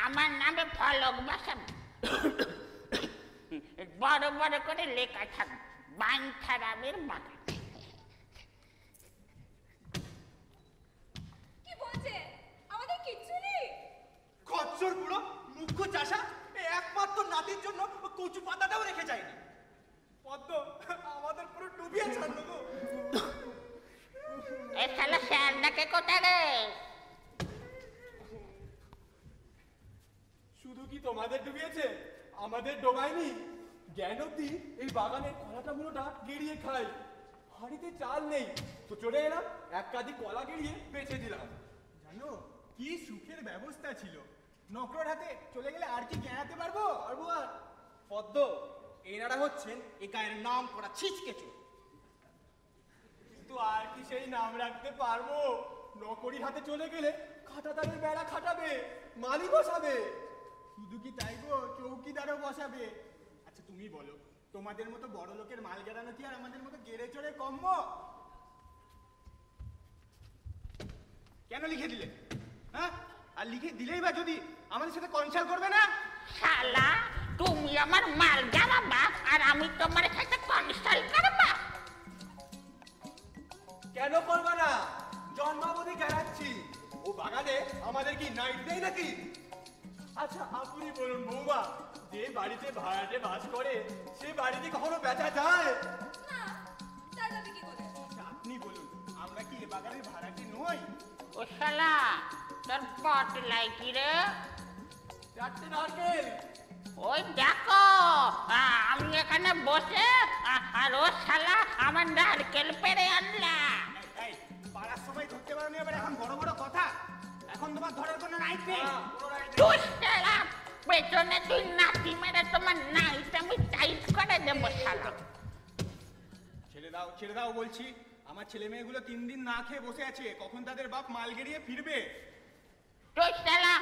আমার নামে ফলক বসাবে। বড় বড় করে লেখা থাকবে বাঞ্ছারামের বাগান। কি বলছে? আমাদের কিচ্ছু নেই? খচ্চর বুড়ো মুখ্য চাষা একমাত্র নাতির জন্য কচু পাতাটাও রেখে যায়নি। পদ্ম আমাদের পুরো ডুবিয়ে ছাড়লো গো। এ শালা শ্যালটাকে কোথায় রে? শুধু কি তোমাদের ডুবিয়েছে, আমাদের ডোবায়নি। জ্ঞান অব্দি এই বাগানের কলাটা মুলোটা গেড়িয়ে খাই। হাড়িতে চাল নেই তো চলে এলাম, এক কাঁদি কলা গেড়িয়ে বেঁচে দিলাম। জানো কি সুখের ব্যবস্থা ছিল? নকর হাতে চলে গেলে আর কি জ্ঞানাতে পারবো? পারবো আর? পদ্ম এনারা হচ্ছেন এ গায়ের নাম করা ছিচকে চোর। কিন্তু আর কি সেই নাম রাখতে পারবো? নকরি হাতে চলে গেলে খাটাতারের বেড়া খাটাবে, মালি বসাবে। শুধু কি তাই গো, চৌকিদারও বসাবে। আচ্ছা তুমি বলো, তোমাদের মতো বড় লোকের মাল গেড়ানো কি আর আমাদের মতো গেড়ে চড়ে কম্য? কেন লিখে দিলে? হ্যাঁ, আর লিখে দিলেই বা যদি আমাদের সাথে কনসাল্ট করবে না? শালা তুমি আমার মাল জ্বালাবা আর আমি তোমার সাথে কনসাল্ট করবা? কেন করবা না? জন্মাবধি গেড়াচ্ছি। ও বাগানে আমাদের কি নাইট দেয় নাকি? আচ্ছা আপনি বলুন বৌমা, যে বাড়িতে ভাড়াটে বাস করে সে বাড়িতে কখনো বেচা যায়? না, তার যাবে কি করে? আচ্ছা, আপনি বলুন, আমরা কি এ বাগানের ভাড়াটে নই? ও শালা তোর পট লাইকি রে? চারটে নারকেল। ওই দেখো আমি এখানে বসে আর ও শালা আমার নারকেল পেড়ে আনলা। এই পাড়ার সময় ধরতে পারো নি, এবার এখন বড় বড় কথা। এখন তোমার ধরার কোনো রাইট নেই। তুই শালা পেছনে তুই নাতি মেরে তোমার নাইট আমি টাইট করে দেবো শালা। ছেড়ে দাও বলছি। আমার ছেলে মেয়েগুলো 3 দিন না খেয়ে বসে আছে, কখন তাদের বাপ মাল গেড়িয়ে ফিরবে? তুই শালা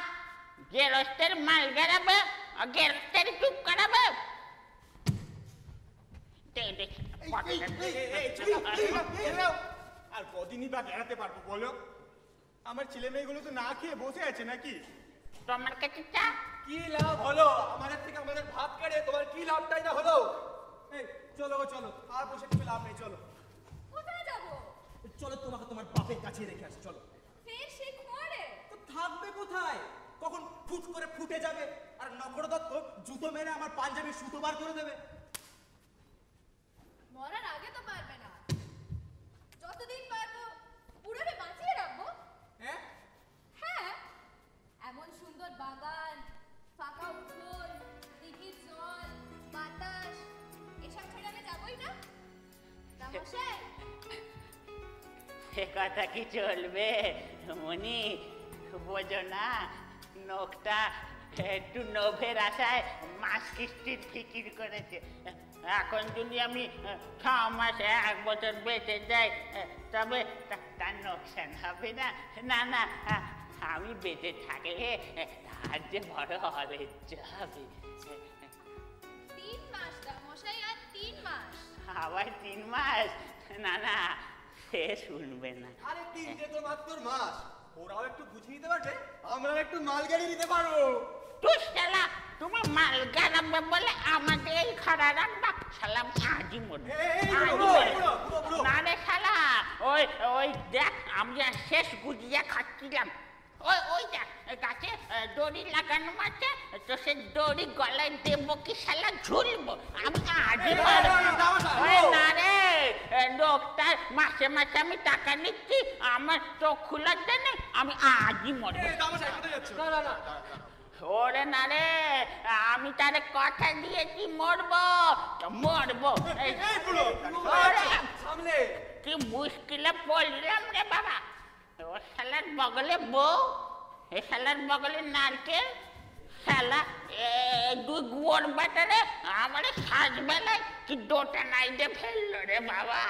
গেরস্তের মাল গেরাবে আর গেরস্তের চুপ করাবে। আর কদিনই বা বেড়াতে পারবো বলো? আমার ছেলে মেয়েগুলো তো না খেয়ে বসে আছে নাকি? তোমার কাছে চা? কি লাভ হলো? আমাদের থেকে আমাদের ভাত কেড়ে তোমার কি লাভটাই না হলো? এই চলো গো চলো, আর বসে কিছু লাভ নেই, চলো কোথায় যাবো? চলো, তোমাকে তোমার বাপের কাছে রেখে আসি, চলো। ফের সে ঘরে? তো থাকবে কোথায়? কখন ফুট করে ফুটে যাবে আর নকর দত্ত জুতো মেরে আমার পাঞ্জাবির সুতো বার করে দেবে। মরার আগে তো পারবে না। যতদিন পারবো পুরোটা বাঁচিয়ে রাখবো। হ্যাঁ হ্যাঁ, এমন সুন্দর বাগান, ফাঁকা উঠোন, দিঘির জল, বাতাস, এসব ছেড়ে আমি যাবোই না। রামশাই, সে কথা কি চলবে মনি? বোঝো না, নোকটা একটু নোভের আশায় মাছ কিস্তির ফিকির করেছে। এখন যদি আমি 6 মাস 1 বছর বেঁচে যাই তবে তার নোকসান হবে না? না না, আমি বেঁচে থাকলে তার যে বড় হলেজ্জ হবে। 3 মাস মশাই, আর 3 মাস। আবার 3 মাস? না না, সে শুনবে না। আরে 3টে তো মাত্র মাস, ওরাও একটু বুঝিয়ে নিতে পারবে, আমরাও একটু মাল গাড়ি নিতে পারবো। তুই শালা, তুমি মাল গাড়াবে বলে আমাকে এই খাড়া রাখবা? শালা আজই মরবে, আজই মরবে। না রে শালা, ওই দেখ, আমি আর শেষ গুজিয়া খাচ্ছিলাম। ওই দেখ, গাছে দড়ি লাগানো আছে, তো সে দড়ি গলায় দেবো কি শালা ঝুলবো? আমি আজই মরবো। না রে, লোকটার মাসে মাসে আমি টাকা নিচ্ছি, আমার চোখ খোলার জন্য আমি আজই মরবো। ওরে না রে, আমি তারে কথা দিয়েছি মরবো মরবো। কি মুশকিলে পড়লাম রে বাবা। ও শালার বগলে বউ, এ শালার বগলে নারকেল, শালা দুই গুয়োর বাটারে আমার সাজবেলায় কি দোটা নাইতে ফেললো রে বাবা।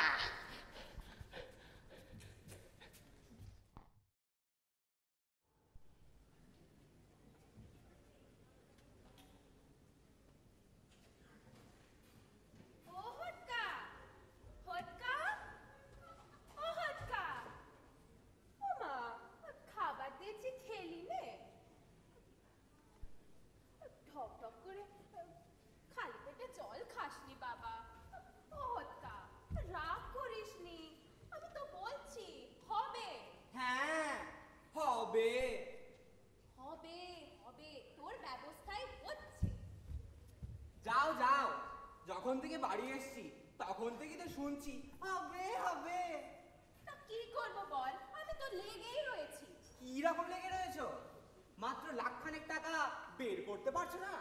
যাও যাও, যখন থেকে বাড়ি এসছি তখন থেকে তো শুনছি হবে হবে। তা কি করবো বল, আমি তো লেগেই রয়েছি। কি রকম লেগে রয়েছো? মাত্র লাখখানেক টাকা বের করতে পারছো না?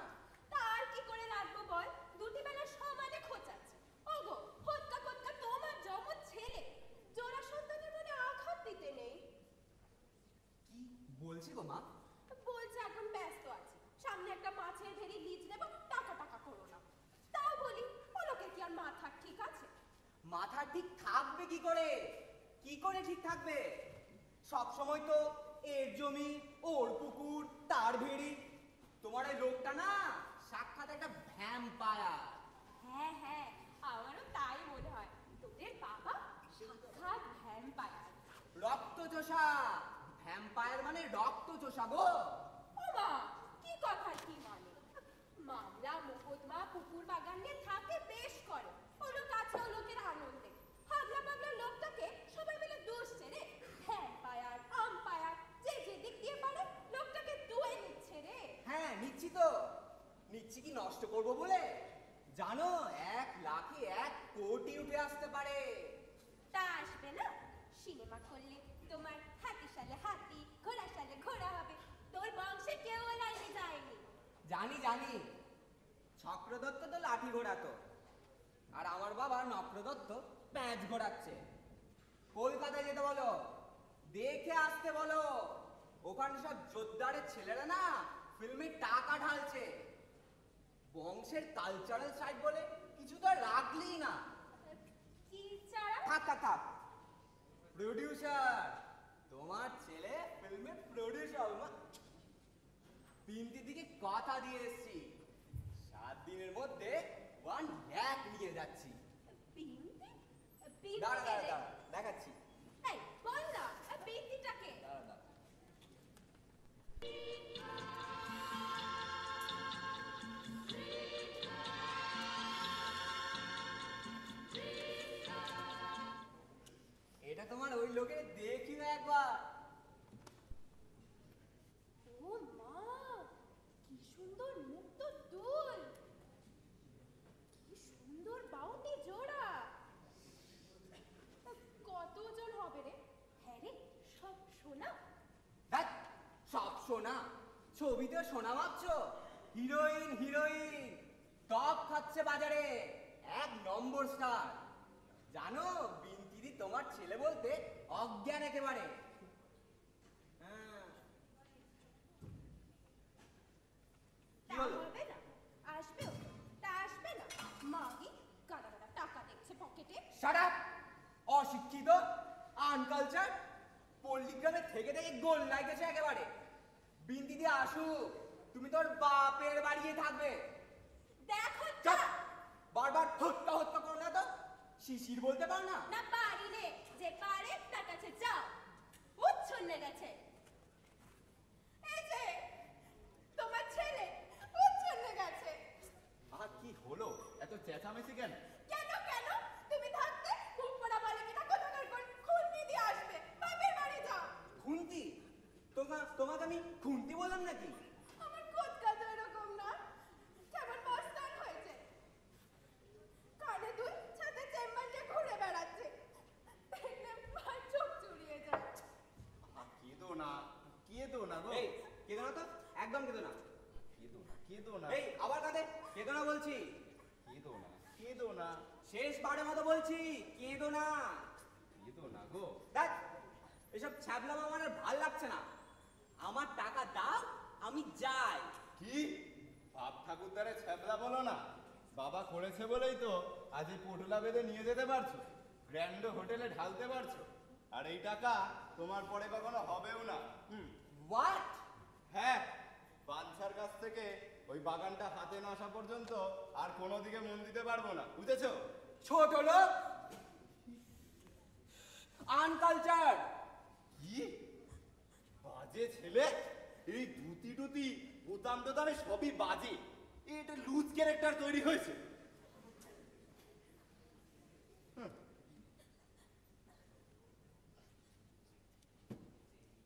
তা আর কি করে রাখবো বল, দুটি বেলা সমানে খোঁচাচ্ছে। ওগো হত্যা কত্যা, তোমার জমজ ছেলে জোড়া সন্তানের মনে আঘাত দিতে নেই। কি বলছি গো মা? বলছে এখন ব্যস্ত আছে, সামনে একটা মাছের ভেড়ি লিজ দেবো, টাকা টাকা করো না। তাও বলি, ওলোকে কি আর মাথা ঠিক আছে? মাথা ঠিক থাকবে কি করে? কি করে ঠিক থাকবে? সব সময় তো এর জমি, ওর পুকুর, তার ভেড়ি। তোমার এই লোকটা না সাক্ষাৎ একটা ভ্যাম্পায়ার। হ্যাঁ হ্যাঁ, আমারও তাই মনে হয়। তোদের বাবা সাক্ষাৎ ভ্যাম্পায়ার। রক্তচোষা ভ্যাম্পায়ার মানে রক্তচোষা গো। ও মা, কি কথা কি মানে? মামলা মোকদ্দমা পুকুর বাগান নিয়ে থাকে, বেশ করে। ওলো কাছে ও লোকের আনন্দে হাগলা পাগলা লোকটাকে সবাই মিলে দোষ ছেড়ে ভ্যাম্পায়ার আম্পায়ার যে যেদিক দিয়ে পারে লোকটাকে দুয়ে নিচ্ছে রে। হ্যাঁ নিচ্ছি তো, নিচ্ছি কি নষ্ট করবো বলে? জানো 1 লাখে 1 কোটি উঠে আসতে পারে। তা আসবে না? সিনেমা করলে তোমার হাতি সালে হাতি, ঘোড়া সালে ঘোড়া হবে। তোর বংশে কেউ লাইনে যায়নি। জানি জানি, চক্রদত্ত তো লাঠি ঘোড়াতো, আর আমার বাবা নক্রদত্ত প্যাঁচ ঘোরাচ্ছে। কলকাতায় যেতে বলো, দেখে আসতে বলো। ওখানে সব জোরদারের ছেলেরা না ফিল্মে টাকা ঢালছে। বংশের কালচারাল সাইড বলে কিছু তো আর রাখলেই না। কি চারা? থাক থাক থাক। প্রডিউসার, তোমার ছেলে ফিল্মের প্রডিউসার মা। তিনটি দিকে কথা দিয়ে এসেছি, 7 দিনের মধ্যে 1 লাখ নিয়ে যাচ্ছি। বিন্দি? দাঁড়া দাঁড়া দাঁড়া, দেখাচ্ছি। এই বল না, বিন্দিটাকে। দাঁড়া দাঁড়া। এটা তোমার ওই লোকের দেখি না একবার। ও মা, কি সুন্দর মুক্ত দুল, কি সুন্দর বাউটি জোড়া। কতজন হবে রে? হ্যাঁ রে, সব সোনা? দেখ, সব সোনা। ছবিতে সোনা ভাবছো? হিরোইন হিরোইন টপ খাচ্ছে বাজারে, 1 নম্বর স্টার। জানো বিন্তিদি তোমার ছেলে বলতে অজ্ঞান একেবারে। হ্যাঁ, তা হবে না? আসবেও? তা আসবে না? মাগি এই গোল লাগেছে একেবারে। বিন্দি দিয়ে আসুক, তুমি তোর বাপের বাড়িয়ে থাকবে। দেখো চুপ! বারবার হত্যা হত্যা করো না তো, শিশির বলতে পারো না? না পারি রে, যে পারে তার কাছে যাও। উচ্ছন্নে গেছে। এই যে তোমার ছেলে উচ্ছন্নে গেছে। আর কি হলো, এত চেঁচামেচি কেন? কেন কেন? তুমি থাকতে খুব পড়া বলে কিনা কোথাকার কোন খুন্তি দিয়ে আসবে। বাপের বাড়ি যাও। খুন্তি? তোমাকে আমি খুন্তি বললাম নাকি? আমার কোটকা তো এরকম না, কেমন মস্তান হয়েছে। কানে দুল সাথে চেম্বারটা ঘুরে বেড়াচ্ছে, দেখলে মা চোখ চুরিয়ে যায়। কেঁদো না, কেঁদো না গো। এই কেঁদো না তো, একদম কেঁদো না। কেঁদো না, কেঁদো না, এই আবার কাঁদে, কেঁদো না বলছি। কেঁদো না, কেঁদো না, শেষবারের মতো বলছি, কেঁদো না। কেঁদো না গো। দেখ, এসব ছ্যাবলাম আমার আর ভাল লাগছে না। আমার টাকা দাও, আমি যাই। কি বাপ ঠাকুরদারে ছ্যাবলা বলো না? বাবা করেছে বলেই তো আজ এই পোটলা বেঁধে নিয়ে যেতে পারছো, গ্র্যান্ড হোটেলে ঢালতে পারছো। আর এই টাকা তোমার পরে কখনো হবেও না। হোয়াট? হ্যাঁ, বাঞ্ছার কাছ থেকে ওই বাগানটা হাতে না আসা পর্যন্ত আর কোনো দিকে মন দিতে পারবো না, বুঝেছো? ছোট লোক, আনকালচার। কি বাজে ছেলে! এই ধুতি টুতি বোতাম টোতামে সবই বাজে। এটা লুজ ক্যারেক্টার তৈরি হয়েছে।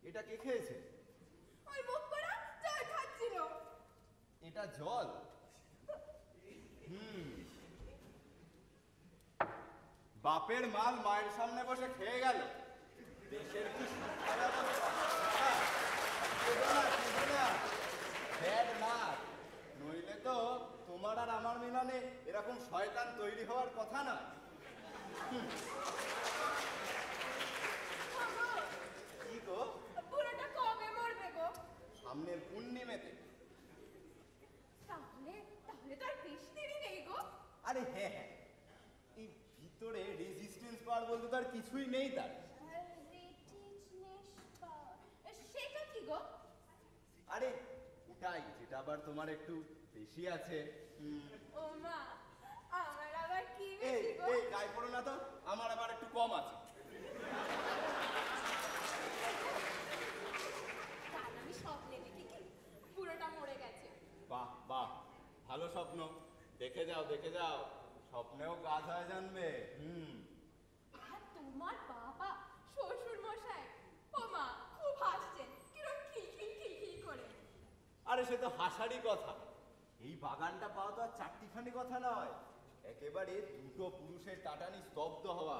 এটা কে খেয়েছে? ওই মুখ করা জল খাচ্ছিল। এটা জল? বাপের মাল মায়ের সামনে বসে খেয়ে গেল। দেশের কি শিক্ষা ব্যবস্থা? কেঁদো না, কেঁদো না। Bad luck. নইলে তো তোমার আর আমার মিলনে এরকম শয়তান তৈরি হওয়ার কথা না। কি গো? বুড়োটা কবে মরবে গো? সামনের পূর্ণিমেতে। তাহলে তাহলে তো আর বেশি দেরি নেই গো। আরে হ্যাঁ হ্যাঁ, এই ভিতরে রেজিস্ট্যান্স পাওয়ার বলতে তো আর কিছুই নেই তার। সেটা কি গো? আরে ওটাই, যেটা আবার তোমার একটু বেশি আছে। ও মা, আমার আবার কি এই বেশি গো? এই গায়ে পড়ো না তো, আমার আবার একটু কম আছে। কাল আমি স্বপ্নে দেখি কি পুরোটা মরে গেছে। বাহ বাহ, ভালো স্বপ্ন। দেখে যাও দেখে যাও, স্বপ্নেও কাজ হয় জানবে। আর তোমার বাবা শ্বশুর মশাই, ও মা খুব হাসছেন, কিরম খিলখিল খিলখিল করে। আরে সে তো হাসারই কথা। এই বাগানটা পাওয়া তো আর চারটিখানি কথা নয়, একেবারে দুটো পুরুষের টাটানি স্তব্ধ হওয়া।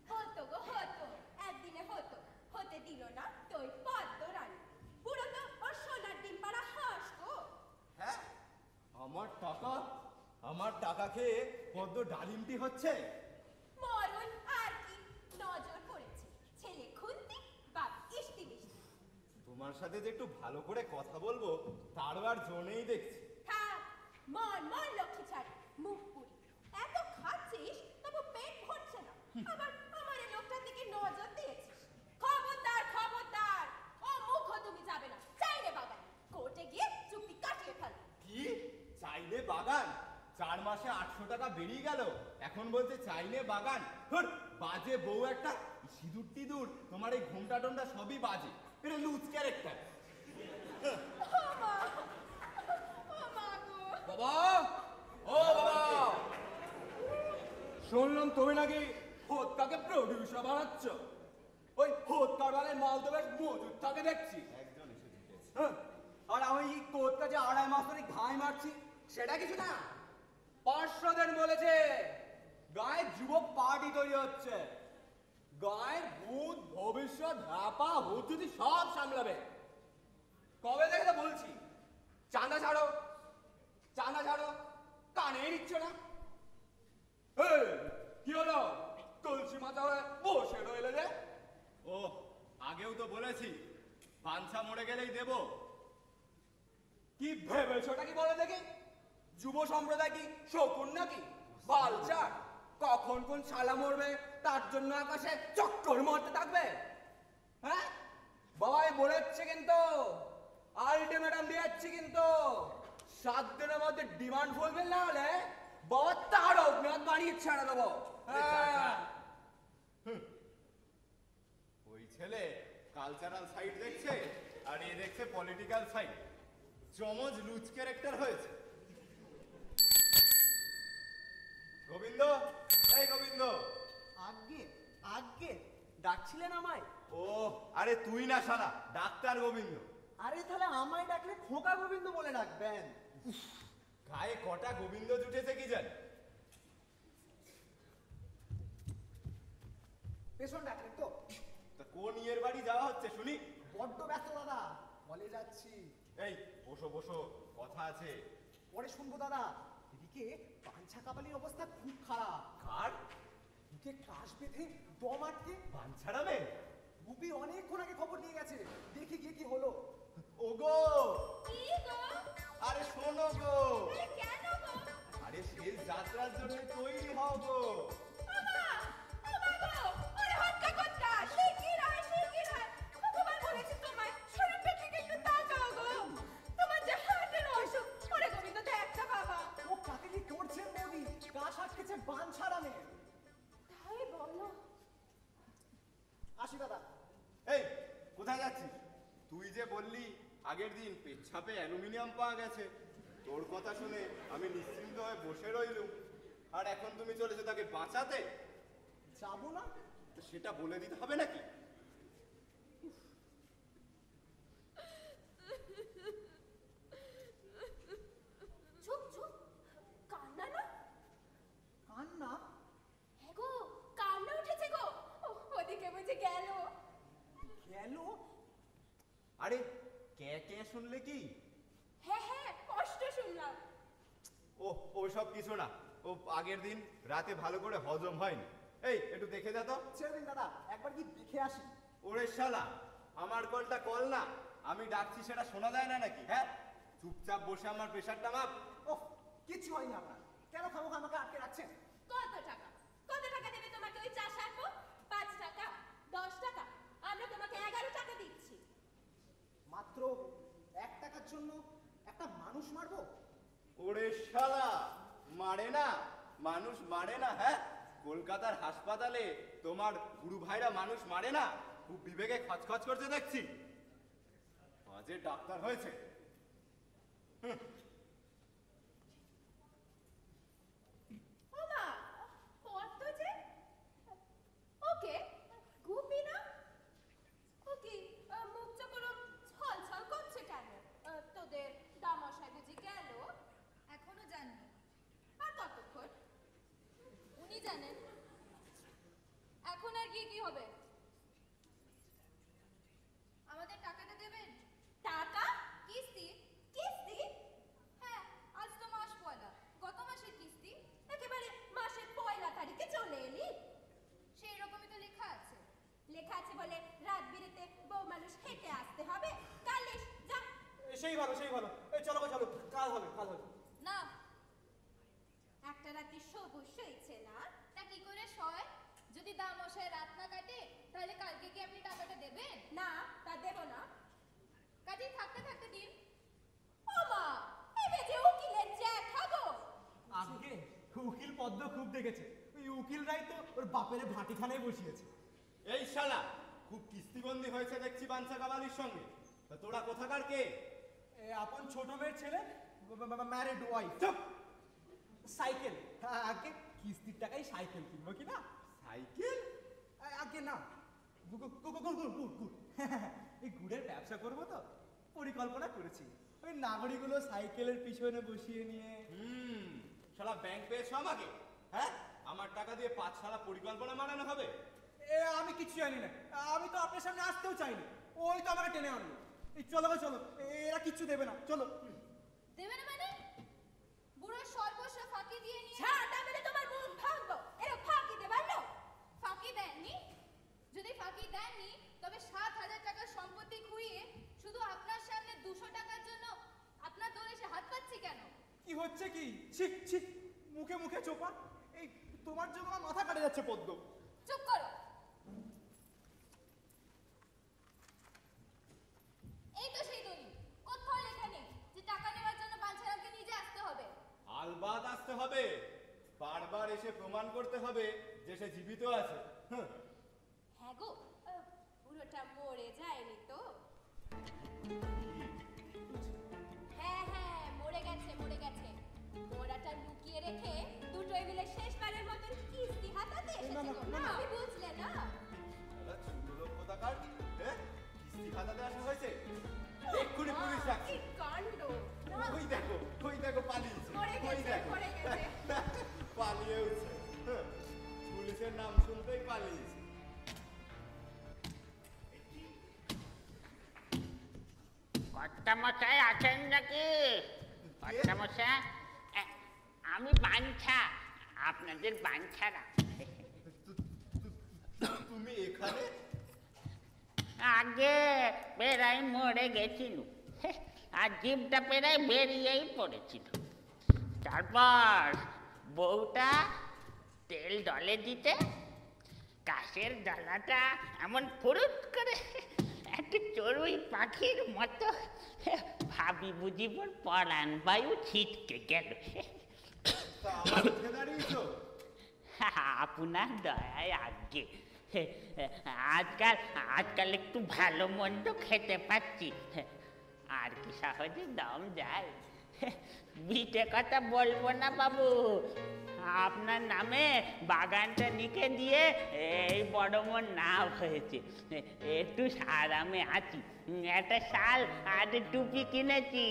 হতো গো হতো, একদিনে হতো, হতে দিল না তোই পদ্ম রানী। পুরো তো ওর সোনার ডিম পাড়া হাঁস গো। হ্যাঁ, আমার টাকা খেয়ে পদ্ম ডালিমটি হচ্ছে। মরণ আর কি, নজর পড়েছে। ছেলে খুন্তি, বাপ ইষ্টি মিষ্টি। তোমার সাথে যে একটু ভালো করে কথা বলবো তারও আর জোনেই দেখছি। থাক, মর মর লক্ষ্মী ছাড়, মুখ পুরি। এত খাচ্ছিস তবু পেট ভরছে না, আবার আমার এই লোকটার দিকে নজর দিয়েছিস। খবরদার খবরদার, ও মুখও তুমি যাবে না। চাইলে বাগান কোর্টে গিয়ে চুক্তি কাটিয়ে ফেল। কি চাইলে বাগান? 4 মাসে 800 টাকা বেরিয়ে গেল, এখন বলছে চাইলে বাগান। ধুর, বাজে বউ একটা। সিঁদুর টিদুর তোমার এই ঘোমটা টোমটা সবই বাজে। এটা লুজ ক্যারেক্টার। ও মা, ও মা গো। বাবা, ও বাবা, শুনলাম তুমি নাকি হোতকাকে প্রডিউসার বানাচ্ছ। ওই হোতকার বেলায় মাল তো বেশ মজুদ থাকে দেখছি। একজন এসে ঢুকেছে। হ্যাঁ, আর আমি এই কোতকা যে 2.5 মাস ধরে ঘাই মারছি সেটা কিছু না। 500 দিন বলেছে গায়ে যুব পার্টি তৈরি হচ্ছে। গায়ের ভূত ভবিষ্যৎ হ্যাপা হুতুতি সব সামলাবে। কবে থেকে তো বলছি চাঁদা ছাড়ো চাঁদা ছাড়ো, কানে নিচ্ছ না। এই, কি হলো? তুলসী মাথা হয়ে বসে রইলে যে। ও, আগেও তো বলেছি বাঞ্ছা মরে গেলেই দেব। কি ভেবেছোটা কি বলে দেখি? যুব সম্প্রদায় কি শকুন নাকি বালচার? কখন কোন শালা মরবে তার জন্য আকাশে চক্কর মারতে থাকবে? হ্যাঁ, বলে যাচ্ছে কিন্তু, আলটিমেটাম দিয়ে যাচ্ছি কিন্তু, 7 দিনের মধ্যে ডিমান্ড ফুলফিল না হলে বাবা তার অগ্নিহাত বাড়িয়ে ছেড়ে দেবো। ওই ছেলে কালচারাল সাইড দেখছে আর এ দেখছে পলিটিক্যাল সাইড। চমজ লুজ ক্যারেক্টার হয়েছে। গোবিন্দ, এই গোবিন্দ। আজ্ঞে আজ্ঞে, ডাকছিলেন আমায়? ও আরে তুই না শালা, ডাক্তার গোবিন্দ। আরে তাহলে আমায় ডাকলে খোকা গোবিন্দ বলে ডাকবেন। গায়ে কটা গোবিন্দ জুটেছে কি জানি। পেছন ডাকলেন তো? তা কোন ইয়ের বাড়ি যাওয়া হচ্ছে শুনি? বড্ড ব্যস্ত দাদা, বলে যাচ্ছি। এই বসো বসো, কথা আছে। পরে শুনবো দাদা। এদিকে পাঞ্ছা কাপালির অবস্থা খুব খারাপ। কার? মুখে কাশ বেঁধে দম আটকে বাঞ্ছারামে? গুপি অনেকক্ষণ আগে খবর নিয়ে গেছে, দেখি গিয়ে কি হলো। ওগো, কি গো? আরে শোনো গো, আরে কেন গো? আরে শেষ যাত্রার জন্য তৈরি হও গো। ওমা! ওমা গো! ওরে হটকা কর্তা! শিগগির আয়, শিগগির আয়! কতবার বলেছি তোমায়, শরীরটার দিকে একটু তাকাও গো! তোমার যে হার্টের অসুখ, ওরে গোবিন্দ দেখটা বাবা! ও কাকে কি করছেন বৌদি? কাশ আটকেছে বাঞ্ছারামে। তাই বলো? আসি দাদা। এই কোথায় যাচ্ছিস? তুই যে বললি আগের দিন পেচ্ছাপে অ্যালুমিনিয়াম পাওয়া গেছে, তোর কথা শুনে আমি নিশ্চিন্ত হয়ে বসে রইলুম, আর এখন তুমি চলেছো তাকে বাঁচাতে? যাবো না? তো সেটা বলে দিতে হবে নাকি? চুপ চুপ! কান্না না? কান্না? হ্যাঁ গো, কান্না উঠেছে গো! ওদিকে বুঝে গেল। গেল? আরে কে কে শুনলে কি? হ্যাঁ হ্যাঁ, কষ্ট শুনলাম। ও ওসব কিছু না, ও আগের দিন রাতে ভালো করে হজম হয়নি। এই একটু দেখে যা তো। ছেড়ে দিন দাদা, একবার কি দেখে আসি। ওরে শালা, আমার কলটা কল না, আমি ডাকছি সেটা শোনা যায় না নাকি? হ্যাঁ, চুপচাপ বসে আমার প্রেশারটা মাপ। ওহ, কিছু হয়নি আপনার। কেন খাবো আমাকে আটকে রাখছেন? কত টাকা? কত টাকা দেবে তোমাকে ওই চা সারবো? 5 টাকা? 10 টাকা? আমরা তোমাকে 11 টাকা দিচ্ছি। মাত্র 1 টাকার জন্য একটা মানুষ মারবো? ওরে শালা, মারে না, মানুষ মারে না? হ্যাঁ, কলকাতার হাসপাতালে তোমার গুরু ভাইরা মানুষ মারে না? খুব বিবেকে খচখচ করছে দেখছি। বাজে ডাক্তার হয়েছে। ওমা, কত যে? ওকে, গুপি না? ওকে, মুখ চোখগুলো ছলছল করছে কেন? তোদের দামশাই বুঝি গেল? এখনো জানি। আর কতক্ষণ? উনি জানেন। এখন আর গিয়ে কি হবে? আমাদের টাকাটা দেবেন? টাকা? কিস্তি? কিস্তি? হ্যাঁ, আজ তো মাস পয়লা। গত মাসের কিস্তি একেবারে মাসের পয়লা তারিখে চলে এলি। সেই রকমই তো লেখা আছে। লেখা আছে বলে রাত বিরেতে বউ মানুষ হেঁটে আসতে হবে। কালিশ যা। সেই ভালো, সেই ভালো। এই চলো গো, চলো, কাল হবে, কাল হবে। না, একটা রাত্রি সবুজ সইছে না, তা কি করে সয়? যদি দামশায় রাত না কাটে তাহলে কালকে কি আপনি টাকাটা দেবেন? না, তা দেব না। কাজে থাকতে থাকতে দিন। ওমা, এবে যে উকিলের জ্যাঠা গো। আগে উকিল পদ্ম খুব দেখেছে, ওই উকিলরাই তো ওর বাপের ভাটিখানায় বসিয়েছে। এই শালা, খুব কিস্তিবন্দি হয়েছে দেখছি বাঞ্ছা কাবালির সঙ্গে। তা তোরা কোথাকার কে? আপন ছোট মেয়ের ছেলে, ম্যারিড ওয়াইফ। চুপ! সাইকেল, আগে কিস্তির টাকায় সাইকেল কিনবো কি না? সাইকেল? আগে না, গুড়। এই গুড়ের ব্যবসা করবো তো পরিকল্পনা করেছি। ওই নাগরিকগুলো সাইকেলের পিছনে বসিয়ে নিয়ে। শালা ব্যাংক পেয়েছো আমাকে? হ্যাঁ, আমার টাকা দিয়ে 5 শালা পরিকল্পনা বানানো হবে? আমি কিছু জানি না, আমি তো আপনার সামনে আসতেও চাইনি, ওই তো আমাকে টেনে আনলো। এই চলো গো, চলো, এরা কিচ্ছু দেবে না, চলো। দেবে না মানে? বুড়ো সর্বস্ব ফাঁকি দিয়ে নিয়ে ছাটা মেরে তোমার মুখ ভাঙবো। এরা ফাঁকি দেবার লোক? ফাঁকি দেননি? যদি ফাঁকি দেননি তবে 7,000 টাকার সম্পত্তি খুইয়ে শুধু আপনার সামনে 200 টাকার জন্য আপনার দৌড়ে এসে হাত পাচ্ছি কেন? কি হচ্ছে কি? ছিক ছিক, মুখে মুখে চোপা। এই তোমার জন্য আমার মাথা কাটে যাচ্ছে পদ্ম। চুপ করো। এসে প্রমাণ করতে হবে যে সে জীবিত আছে। হ্যাঁ গো, পুরোটা মরে যায়নি তো? হ্যাঁ হ্যাঁ, মরে গেছে মরে গেছে। মোড়াটা লুকিয়ে রেখে দুটোই মিলে শেষবারের মতন কিস্তি হাতাতে এসেছে গো। না আমি বুঝলে না? ছোট লোক কোথাকার, কিস্তি খাতাতে আসা হয়েছে। এক্ষুনি পুলিশ ডাকছি। কি কাণ্ড! ওই দেখো পালিয়েছে। মরে ওই গেছে দেখো মরে গেছে। পালিয়ে উঠছে। পুলিশের নাম শুনতেই পালিয়েছে। কর্তামশাই আছেন নাকি? কর্তামশাই, আমি বাঞ্ছা, আপনাদের বাঞ্ছারা। তুমি এখানে? আগে পেরাই মরে গেছিল, আর জিভটা পেরাই বেরিয়েই পড়েছিল। তারপর বউটা তেল ডলে দিতে কাশের ডালাটা এমন ফুরুত করে একটা চড়ুই পাখির মতো ভাবি বুঝিবার পরাণ বায়ু ছিটকে গেল। তা আমার উঠে দাঁড়িয়েছো? আপনার দয়ায় আগে আজকাল একটু ভালো মন্দ খেতে পাচ্ছি, আর কি সহজে দম যায়। বিটে কথা বলবো না বাবু, আপনার নামে বাগানটা লিখে দিয়ে এই বড় মন নাম হয়েছে। একটু আরামে আছি, একটা শাল আর টুপি কিনেছি,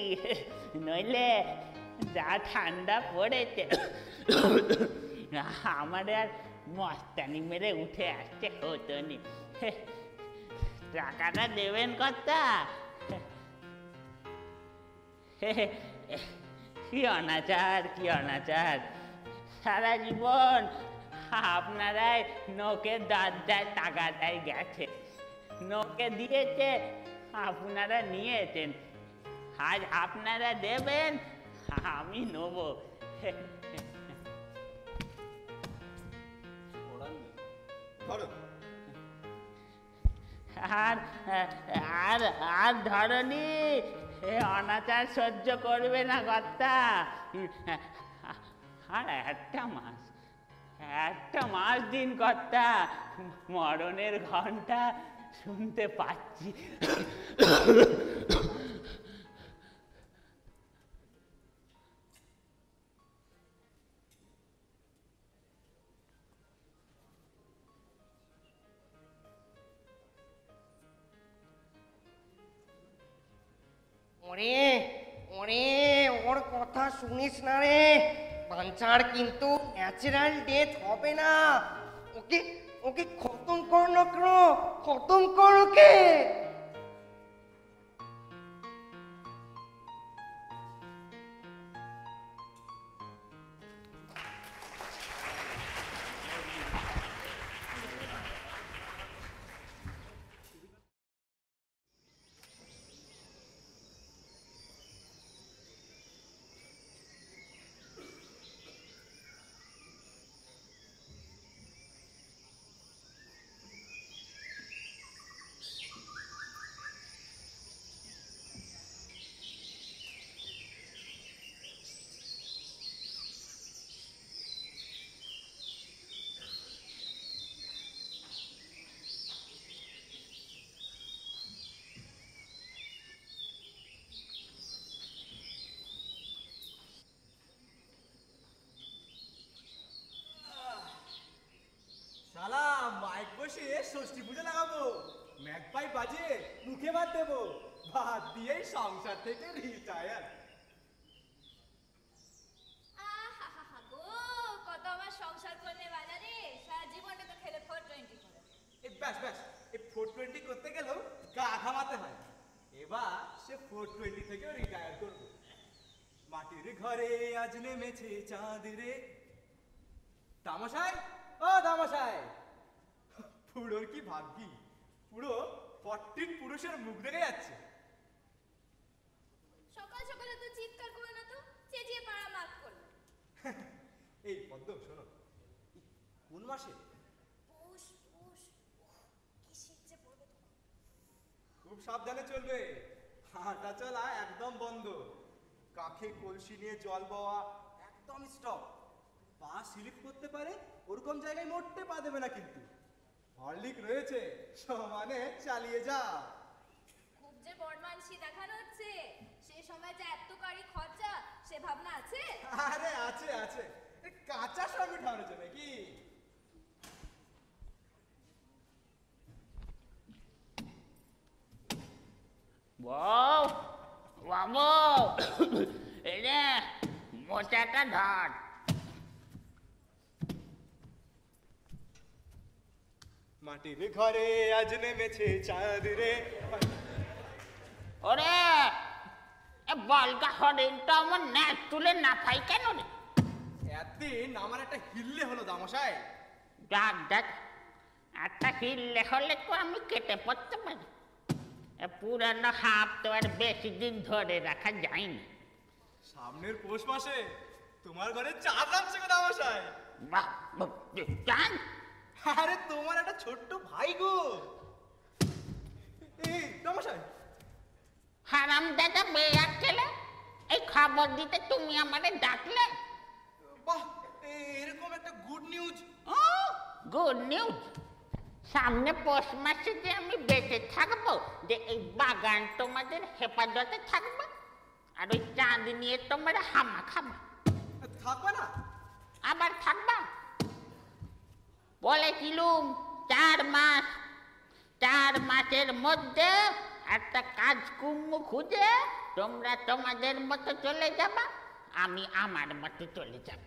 নইলে যা ঠান্ডা পড়েছে আমার আর মস্তানি মেরে উঠে আসতে হতো নি। টাকাটা দেবেন কর্তা? কি অনাচার, কি অনাচার! সারা জীবন আপনারাই নোকের দরজায় টাকাটাই গেছে, নোকে দিয়েছে, আপনারা নিয়েছেন। আজ আপনারা দেবেন, আমি নেবো। ধরো। আর আর আর ধরনি, অনাচার সহ্য করবে না কর্তা। আর একটা মাস দিন কর্তা, মরণের ঘন্টা শুনতে পাচ্ছি। ওরে ওরে, ওর কথা শুনিস না রে। বাঞ্চার কিন্তু ন্যাচারাল ডেথ হবে না। ওকে ওকে খতম কর না, খতম কর ওকে। শালা মাইক বসে ষষ্ঠী পুজো লাগাবো, ম্যাকপাই বাজিয়ে মুখে ভাত দেবো, ভাত দিয়েই সংসার থেকে রিটায়ার। আহা গো, কত আমার সংসার করলে বালা রে, সারা জীবনটা তো খেলে 420 করে। এই ব্যাস এই 420 করতে গেলেও গা ঘামাতে হয়। এবার সে 420 থেকেও রিটায়ার করবো। মাটির ঘরে আজ নেমেছে চাঁদ রে। তামশাই, ও তামশাই, পুরোর কি ভাগ্যি, পুরো 14 পুরুষের মুখ দেখে যাচ্ছে। সকাল সকালে তো চিৎকার করে না তো, চেঁচিয়ে পাড়া মাত করলো। এই পদ্ম শোনো, কোন মাসে? পুষ কি শীত যে পড়বে তখন। খুব সাবধানে চলবে, হাঁটা চলা একদম বন্ধ, কাঁখে কলসি নিয়ে জল বাওয়া একদম স্টপ। পা স্লিপ করতে পারে ওরকম জায়গায় মোটে পা দেবে না কিন্তু। হরলিক রয়েছে, সমানে চালিয়ে যা। খুব যে বদমানসি দেখানো হচ্ছে, সে সময় যে এত গাড়ি খরচা সে ভাবনা আছে? আরে আছে আছে, কাঁচা সবই ঠাড়ছে নাকি? বউ, বাবু, এই রে মোচাটা ধর। মাটির ঘরে আজ নেমেছে চাঁদ রে। ওরে এ বলগা হরিণটা আমার ন্যাচ তুলে না খাই কেন রে? একদিন আমার একটা হিললে হলো দামশাই। দেখ দেখ, একটা হিললে হলে তো আমি কেটে পড়তে পারি। এ পুরানো হাফ তো আর বেশি দিন ধরে রাখা যায়নি। সামনের পৌষ মাসে তোমার ঘরে চাঁদ নামছে গো দামশাই। বাহ, চাঁদ? আরে তোমার একটা ছোট্ট ভাই গো। এই দামশাই, হারাম দাদা বেয়ার ছেলে, এই খবর দিতে তুমি আমারে ডাকলে? বাহ, এরকম একটা গুড নিউজ। ও গুড নিউজ! সামনে পৌষ মাসে যে আমি বেঁচে থাকবো, যে এই বাগান তোমাদের হেফাজতে থাকবে, আর ওই চাঁদ নিয়ে তোমরা হামা খাবা। থাকবে না? আবার থাকবা? বলেছিলুম 4 মাস, 4 মাসের মধ্যে একটা কাজ কুম্মু খুঁজে তোমরা তোমাদের মতো চলে যাবা, আমি আমার মতো চলে যাব।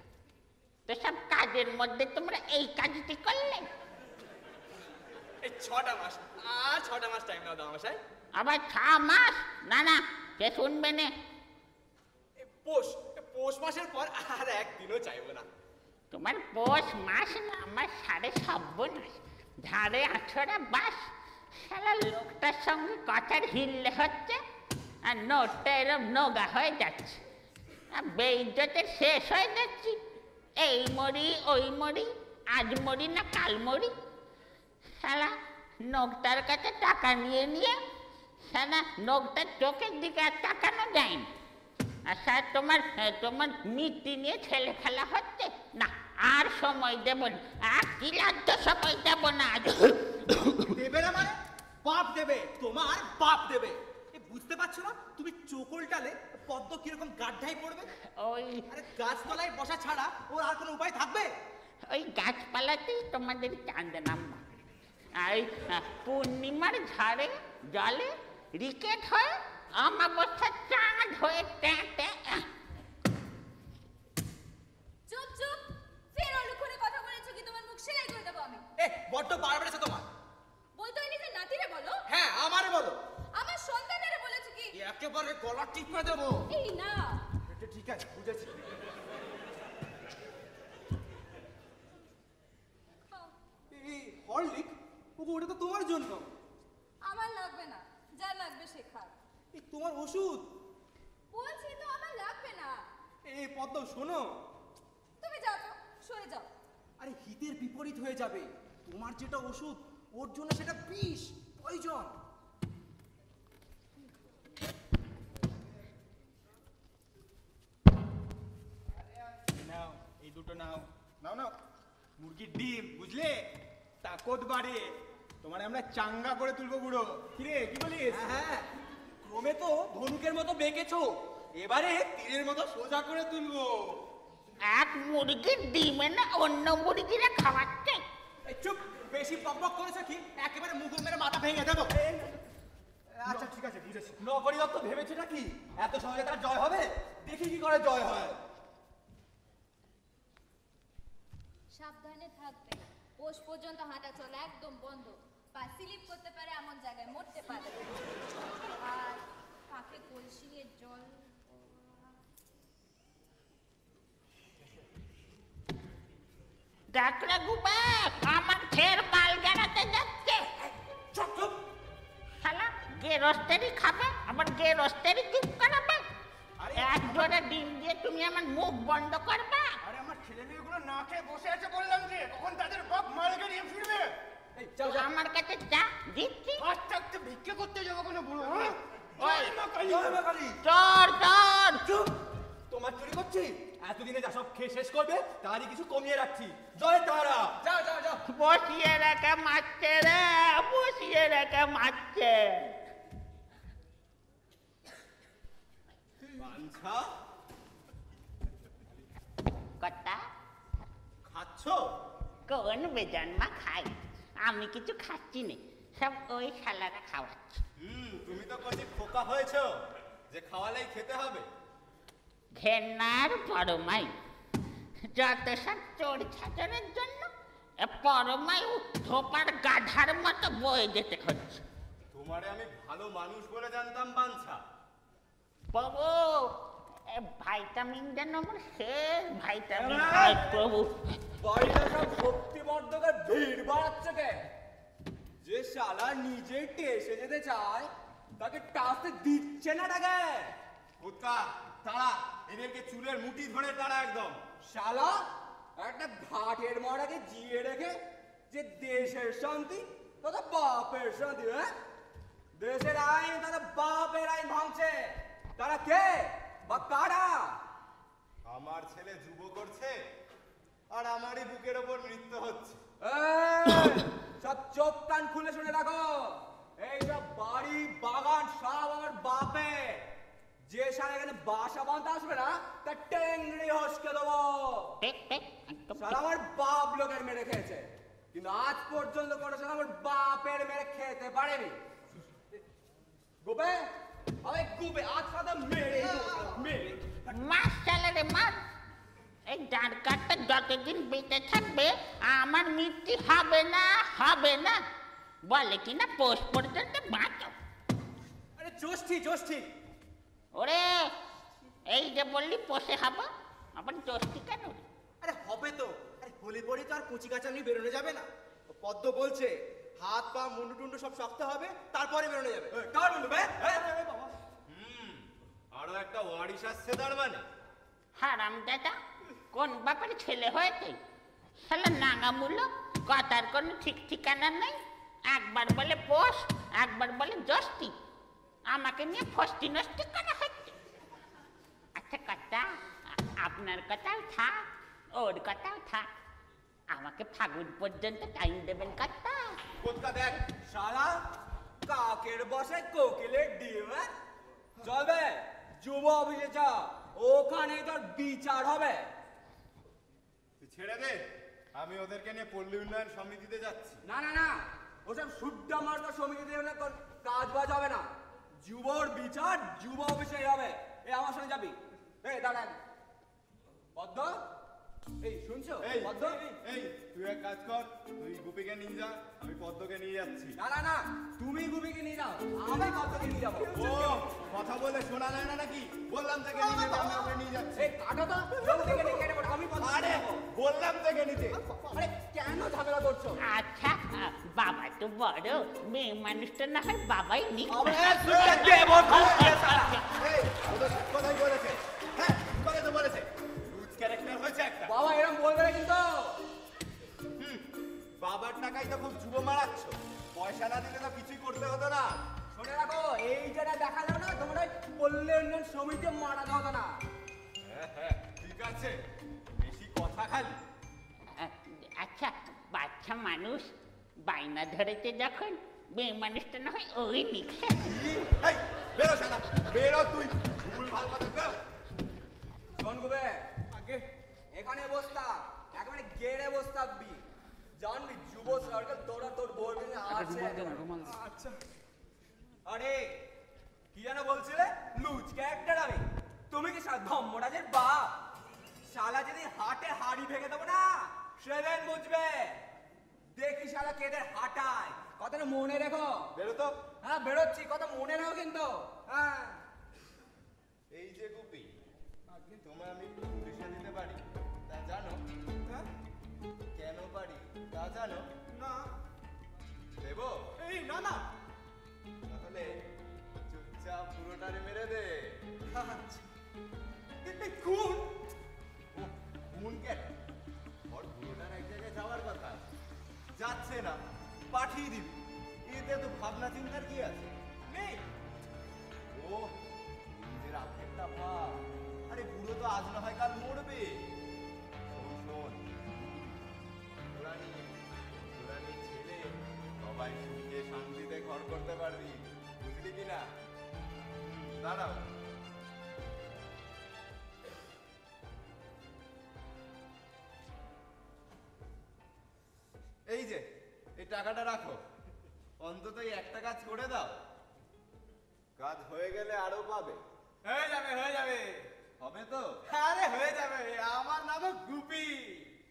তো সব কাজের মধ্যে তোমরা এই কাজটি করলে। এই 6টা মাস, আর 6টা মাস টাইম দাও দামশাই। আবার 6 মাস? না না, কে শুনবে না। পৌষ মাসের পর আর একদিনও চাইবো না। তোমার পৌষ মাস না, আমার 7.5 ধারে আছড়া বাস। শালা লোকটার সঙ্গে কথার হিললে হচ্ছে, আর নোটটা এরম নোগা হয়ে যাচ্ছে, আর বেইজ্জতের শেষ হয়ে যাচ্ছি। এই মরি ওই মরি, আজ মরি না কাল মরি। শালা নোকটার কাছে টাকা নিয়ে নিয়ে শালা নোকটার চোখের দিকে আর তাকানো যায়নি। আর স্যার তোমার মৃত্যু নিয়ে ছেলে খেলা হচ্ছে না, আর সময় দেব না, আর কি লাগতো সময় দেব না। দেবে না মানে? বাপ দেবে, তোমার বাপ দেবে। বুঝতে পারছো না তুমি চোকলটালে পদ্ম কিরকম গাড্ডায় পড়বে? ওই আরে গাছতলায় বসা ছাড়া ওর আর কোনো উপায় থাকবে? ওই গাছপালাতেই তোমাদের চাঁদ নামা। আর ওই পূর্ণিমার ঝাড়ে জলে রিকেট হয়ে অমাবস্যার চাঁদ হয়ে ট্যাঁ। চুপ চুপ, ফের অলুক্ষণে কথা বলেছো কি তোমার মুখ সেলাই করে দেবো আমি। বড্ড বার বেড়েছে তোমার। বলতো ওই নিজের নাতিরে বলো। হ্যাঁ, আমারে বলো। আমার সন্তানেরে বলেছো কি? একেবারে গলা টিপে দেবো। এই না, এটা ঠিক আছে, বুঝেছি। এই হরলিক, ওটা তো তোমার জন্য। আমার লাগবে না, যা লাগবে সে খাক। এই তোমার ওষুধ। বলছি তো আমার লাগবে না। এই পদ্ম শোনো, তুমি যাও তো, সরে যাও। আরে হিতের বিপরীত হয়ে যাবে। তোমার যেটা ওষুধ ওর জন্য সেটা বিষ, পয়জন। নাও, এই দুটো নাও। নাও নাও। মুরগির ডিম, বুঝলে? তাকত বাড়ে। তোমার আমরা চাঙ্গা করে তুলবো বুড়ো। কিরে, কি বলিস? হ্যাঁ, ক্রমে তো ধনুকের মতো বেঁকেছো, এবারে তীরের মতো সোজা করে তুলবো। এক মুরগির ডিমে না অন্য মুরগিরা খাওয়াচ্ছে। এই চুপ, বেশি পকপক করেছো কি একেবারে মুগুর মেরে মাথা ভেঙে দেবো। আচ্ছা ঠিক আছে, বুঝেছি। নগরী দত্ত ভেবেছেটা কি এত সহজে তার জয় হবে? দেখি কি করে জয় হয়। সাবধানে থাকবে, পৌষ পর্যন্ত হাঁটা চলা একদম বন্ধ। পা স্লিপ করতে পারে, এমন জায়গায় মরতে পারে। আর পাখে কলসি নিয়ে জল। ডাকলে গুবে আমার ফের মাল গাড়াতে যাচ্ছে। চুপ চুপ। শালা গেরস্তেরই খাবে, আবার গেরস্তেরই চুপ করাবে। এক জোড়া ডিম দিয়ে তুমি আমার মুখ বন্ধ করবে? আরে আমার ছেলে মেয়েগুলো না খেয়ে বসে আছে বললাম যে, কখন তাদের বাপ মালকে নিয়ে ফিরবে। এই তো আমার কাছে চা দিচ্ছি। আস্তে আস্তে ভিক্ষে করতে যাবো কোনো বুড়ো? ওই, জয় মা কালী। চোর চোর! চুপ। তোমার চুরি করছি? এতদিনে যা সব খেয়ে শেষ করবে তারই কিছু কমিয়ে রাখছি। জয় তারা। যাও যাও যাও। বসিয়ে রেখে মারছে রে, বসিয়ে রেখে মারছে। বাঞ্ছা কর্তা, খাচ্ছ? কোন বেজন্মা খাই? আমি কিছু খাচ্ছি না, সব ওই শালারা খাওয়াচ্ছে। তুমি তো কচি খোকা হয়েছো যে খাওয়ালেই খেতে হবে। ঘেন্নার পরমাই, যত সব চোর ছাচনের জন্য পরমাই ধোপার গাধার মতো বয়ে যেতে হচ্ছে। তোমারে আমি ভালো মানুষ বলে জানতাম বাঞ্ছা। বাবু, ভাইটামিন যেন আমার শেষ ভাইটামিন। এবার? আয় প্রভু, বাড়িতে সব শক্তিবর্ধকের ভিড় বাড়াচ্ছে কে? যে শালা নিজে টেসে যেতে চায় তাকে টাসতে দিচ্ছে না টাকে। কুত্তা তারা এদেরকে চুলের মুঠি ধরে তারা একদম। শালা একটা ঘাটের মরাকে জিয়ে রেখে যে দেশের শান্তি তথা বাপের শান্তি, হ্যাঁ? দেশের আইন তথা বাপের আইন ভাঙছে। তারা কে বা কারা? আমার ছেলে যুব করছে আর আমারই বুকের ওপর নৃত্য হচ্ছে। এই, সব চোখ কান খুলে শুনে রাখো। এই সব বাড়ি বাগান সব আমার বাপে। যে সারা এখানে বাসা বাঁধতে আসবে না তার টেংরি হসকে দেবো। ঠিক ঠিক, একদম সারা আমার বাপ লোকের মেরে খেয়েছে, কিন্তু আজ পর্যন্ত কোনো সারা আমার বাপের মেরে খেতে পারেনি। গুবে, আরে গুবে, আজ সাথে মেরে মেরে মাস চালে রে মাস। এই ডাঁড় কাঠটা যতদিন বেঁচে থাকবে আমার মৃত্যু হবে না, হবে না। বলে কিনা পোষ পর্যন্ত বাঁচো। আরে জ্যোষ্ঠী জ্যোষ্ঠী, ওরে, এই যে বললি পোষে হবো, আবার দোষটি কেন রে? আরে হবে তো। আরে হোলি পরি তো আর কুচি কাঁচা নিয়ে বেরোনো যাবে না। পদ্ম বলছে হাত পা মুন্ডু টুন্ডু সব শক্ত হবে, তারপরে বেরোনো যাবে। কার বলবে? আরো একটা ওয়ারিশ আসছে তার মানে। হারাম দাদা, কোন বাপের ছেলে হয়েছে? শালা নাঙামূলো, কথার কোনো ঠিক ঠিকানা নেই। একবার বলে পোষ, একবার বলে দোষটি। আমাকে নিয়ে ফষ্টি নষ্টি করা হচ্ছে। আচ্ছা কথা, আপনার কথাও থাক, ওর কথাও থাক। আমাকে ফাগুন পর্যন্ত টাইম দেবেন কথা। কুত্তা দেখ, শালা কাকের বসে কোকিলের ডিম, হ্যাঁ? চলবে যুব অফিসে যা, ওখানে তোর বিচার হবে। তুই ছেড়ে দে, আমি ওদেরকে নিয়ে পল্লী উন্নয়ন সমিতিতে যাচ্ছি। না না না, ওসব সুড্ডা মার্কা সমিতিতে হলে কাজ বাজ হবে না। যুবর বিচার যুব অফিসে হবে। এ আমার সঙ্গে যাবি? এই দাঁড়ান পদ্ম, এই শুনছো এই পদ্ম? এই তুই এক কাজ কর, তুই গুপিকে নিয়ে যা, আমি পদ্মকে নিয়ে যাচ্ছি। না না না, তুমি গুবিকে নিয়ে যাও, আমি পদ্মকে নিয়ে যাবো। ও কথা বলে শোনা যায় না নাকি? বললাম থেকে নিয়ে যেতে, আমি ওকে নিয়ে যাচ্ছি। এই কাটো তো, জলদি থেকে নিয়ে কেটে পড়ো, আমি পদ্মকে আরে নিয়ে যাবো। বললাম থেকে নিতে। আরে কেন ঝামেলা করছো? আচ্ছা, বাবা তো বড়, মেয়ে মানুষটা না হয় বাবাই নিক। এই, ওদের কোথায় বলেছে? হ্যাঁ, কোথায় তো বলেছে? লুজ ক্যারেক্টার হয়েছে একটা। বাবা এরকম বলবে না কিন্তু। বাবার টাকায় তো খুব যুব মারাচ্ছ। পয়সা না দিলে তো কিছুই করতে হতো না। শুনে রাখো, এই যেটা দেখালো না তোমরা পল্লী উন্নয়ন সমিতি মারানো হতো না। হ্যাঁ, ঠিক আছে, বেশি কথা খালি। আচ্ছা, বাচ্চা মানুষ বাইনা ধরেছে যখন, মেয়ে মানুষটা না হয় ওই নিক। এই, বেরো শালা, বেরো তুই। ভুল ভাল কথা বেরো। শোন গুবে, আগে এখানে বসতা, একেবারে গেড়ে বসতাবি। জানবি যুব সার্কেল তোরা তোর বউর জন্য আছে। আচ্ছা। আরে কি যেন বলছিলে? লুজ ক্যারেক্টার আমি। তুমি কি ধম্মরাজের বাপ? শালা যদি হাটে হাড়ি ভেঙে দেবো না, সেদিন বুঝবে। দেখি শালা কেদের হাঁটায়, কথাটা মনে রেখো। বেরো তো। হ্যাঁ বেরোচ্ছি, কথা মনে রেখো কিন্তু। হ্যাঁ এই যে গুপি, তোমায় আমি পুলিশে দিতে পারি, তা জানো? হ্যাঁ, কেন পারি তা জানো? না। দেবো? এই না না। তাহলে চুপচাপ পুরোটারে মেরে দে। এই খুন? ও, খুন কেন? ওর পুরোটার এক জায়গায় যাওয়ার কথা আছে। যাচ্ছে না, পাঠিয়ে দিবি। এতে তো ভাবনা চিন্তার কি আছে? নেই। ও নিজের আখেরটা ভাব। আরে বুড়ো তো আজ না হয় কাল মরবে। দাঁড়াও। এই যে এই টাকাটা রাখো, অন্তত এই একটা কাজ করে দাও, কাজ হয়ে গেলে আরো পাবে। হয়ে যাবে হয়ে যাবে। হবে তো? আরে হয়ে যাবে, আমার নামও গুপি।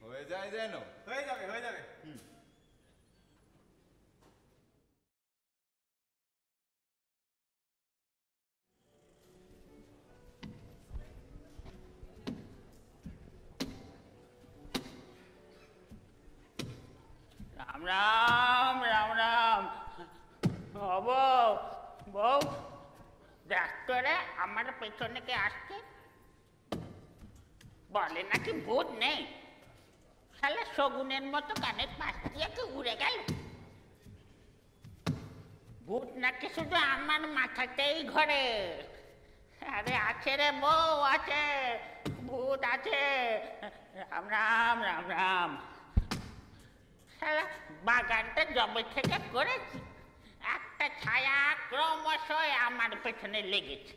হয়ে যায় যেন। হয়ে যাবে হয়ে যাবে। রাম রাম রাম রাম। ও বউ, বউ দেখ তো রে আমার পেছনে কে আসছে। বলে নাকি ভূত নেই, শালা শগুনের মতো কানের পাশ দিয়ে কি উড়ে গেল। ভূত নাকি শুধু আমার মাথাতেই ঘরে। আরে আছে রে বউ, আছে, ভূত আছে। রাম রাম রাম রাম। শালা বাগানটা জবে থেকে করেছি, একটা ছায়া ক্রমশ আমার পেছনে লেগেছে।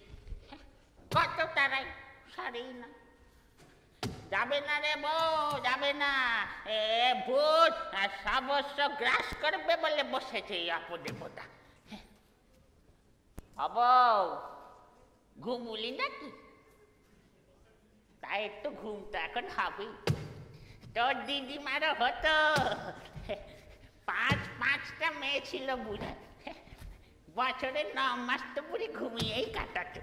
কত তারাই সারেই না। যাবে না রে বউ, যাবে না। এ ভূত সর্বস্ব গ্রাস করবে বলে বসেছে এই অপদেবতা। বউ ঘুমুলি নাকি? তাই একটু ঘুম তো এখন হবেই। তোর দিদিমারও হতো, পাঁচটা মেয়ে ছিল বুড়া, বছরে 9 মাস তো বুড়ি ঘুমিয়েই কাটাতো।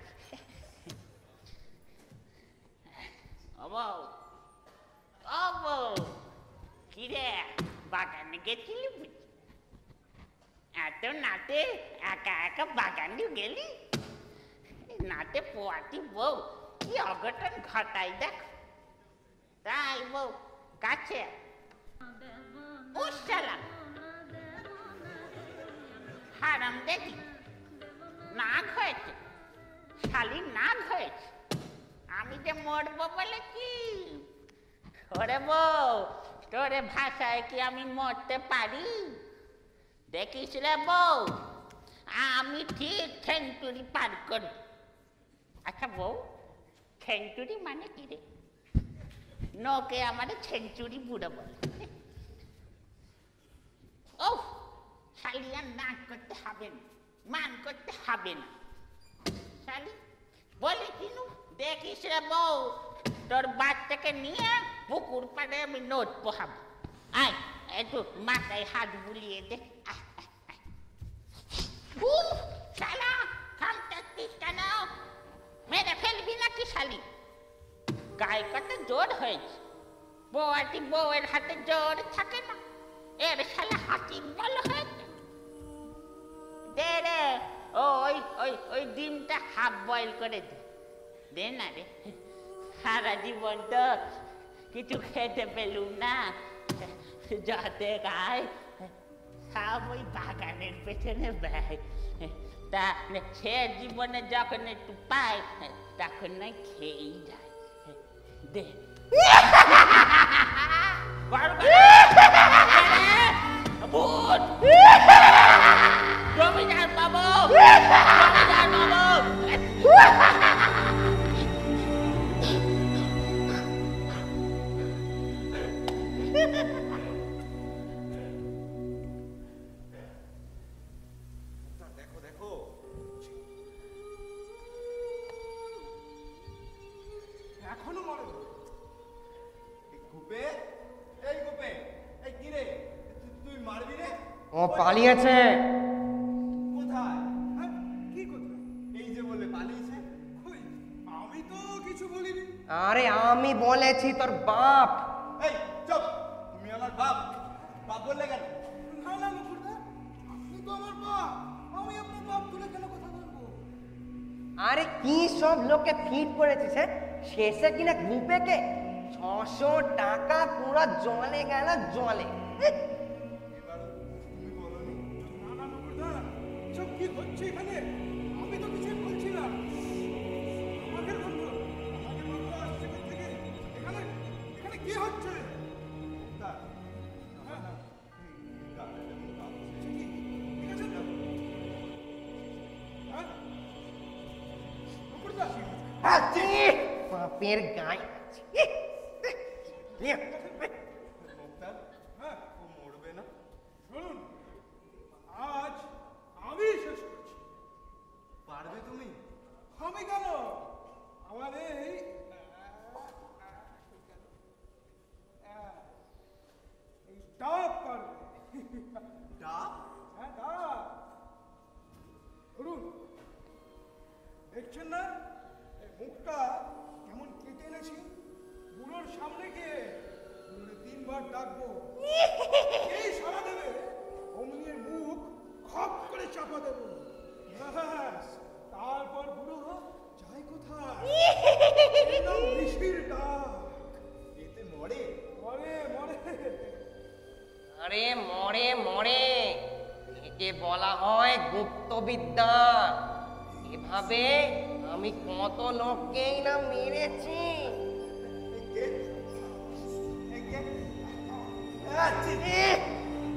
ও বউ, কিরে বাগানে গেছিলি বুঝি? এত নাতে একা একা বাগানে গেলি? নাতে পোয়াতি বউ কি অঘটন ঘটাই দেখ। তাই বউ কাছে উসালাম হারাম দেখি নাগ হয়েছে, শালি নাগ হয়েছে। আমি যে মরবো বলে কি? ওরে বউ, তোরে ভাষায় কি আমি মরতে পারি? দেখিস রে বউ, আমি ঠিক সেঞ্চুরি পার করি। আচ্ছা বউ, সেঞ্চুরি মানে কি রে? নোকে আমার সেঞ্চুরি বুড়ো বলে। ও শালি আর নাক করতে হবে না, মান করতে হবে না। শালি বলে কিনু, দেখিস রে বউ, তোর বাচ্চাকে নিয়ে পুকুর পাড়ে আমি নোট পোহাবো। আয় একটু মাথায় হাত বুলিয়ে দে। শালা থামতেছিস কেন? মেরে ফেলবি নাকি শালি? গায়ে কত জোর হয়েছে, বউয়াটি বউয়ের হাতে জোর থাকে না, এর শালা হাতির বল হয়েছে। দে রে ওই ডিমটা হাফ বয়েল করে দে। দে না রে, সারা জীবন তো কিছু খেতে পেলুম না, যাতে গায়ে সব ওই বাগানের পেছনে ব্যয়। তা সে জীবনে যখন একটু পায় তখন না খেয়েই যায়। দে ভূত জমিদার বাবু, জমিদার বাবু। দেখো দেখো, এখনো মরে গুপে, এই গুপে, এই কি রে, তুই মারবি রে? ও পালিয়েছে। কোথায়? হ্যাঁ, কি কথা? এই যে বলে পালিয়েছে। কই, আমি তো কিছু বলিনি। আরে আমি বলেছি তোর বাপ। এই চুপ, তুমি আমার বাপ, বাপ বললে কেন? না না মুকুরদা, আপনি তো আমার বাপ, আমি আপনার বাপ তুলে কেন কথা বলবো? আরে কি সব লোকে ফিট করেছিস, হ্যাঁ? শেষে কিনা গুপেকে 600 টাকা পুরো জলে গেল, জলে। তুমি বলনি? না না মুকুরদা, সব কি হচ্ছে এখানে? আমি তো কিছুই বলছি না। আমাকে বন্ধু আসছে থেকে এখানে এখানে কি হচ্ছে? তা, না, গালে যেমন ভাবছে। ঠিক আছে তো? হ্যাঁ? বাপের গায়ে মুক্তার ও মরবে না? শুনুন, আজ আমি শেষ করছি। পারবে তুমি? আমি কেন? আমার এই ডাব পারবে। ডাব? হ্যাঁ, ডাব। ধরুন, দেখছেন না এই মুখটা কেমন কেটে এনেছি? বুড়োর সামনে গিয়ে বুড়োরে 3 বার ডাকবো, এই সাড়া দেবে, অমনি এর মুখ খপ করে চাপা দেবো। ব্যাস, তারপর বুড়ো যায় কোথায়? এর নাম ঋষির ডাক। এতে মরে? মরে মরে। আরে মরে মরে, একে বলা হয় গুপ্তবিদ্যা। এভাবে আমি কত লোককেই না মেরেছি।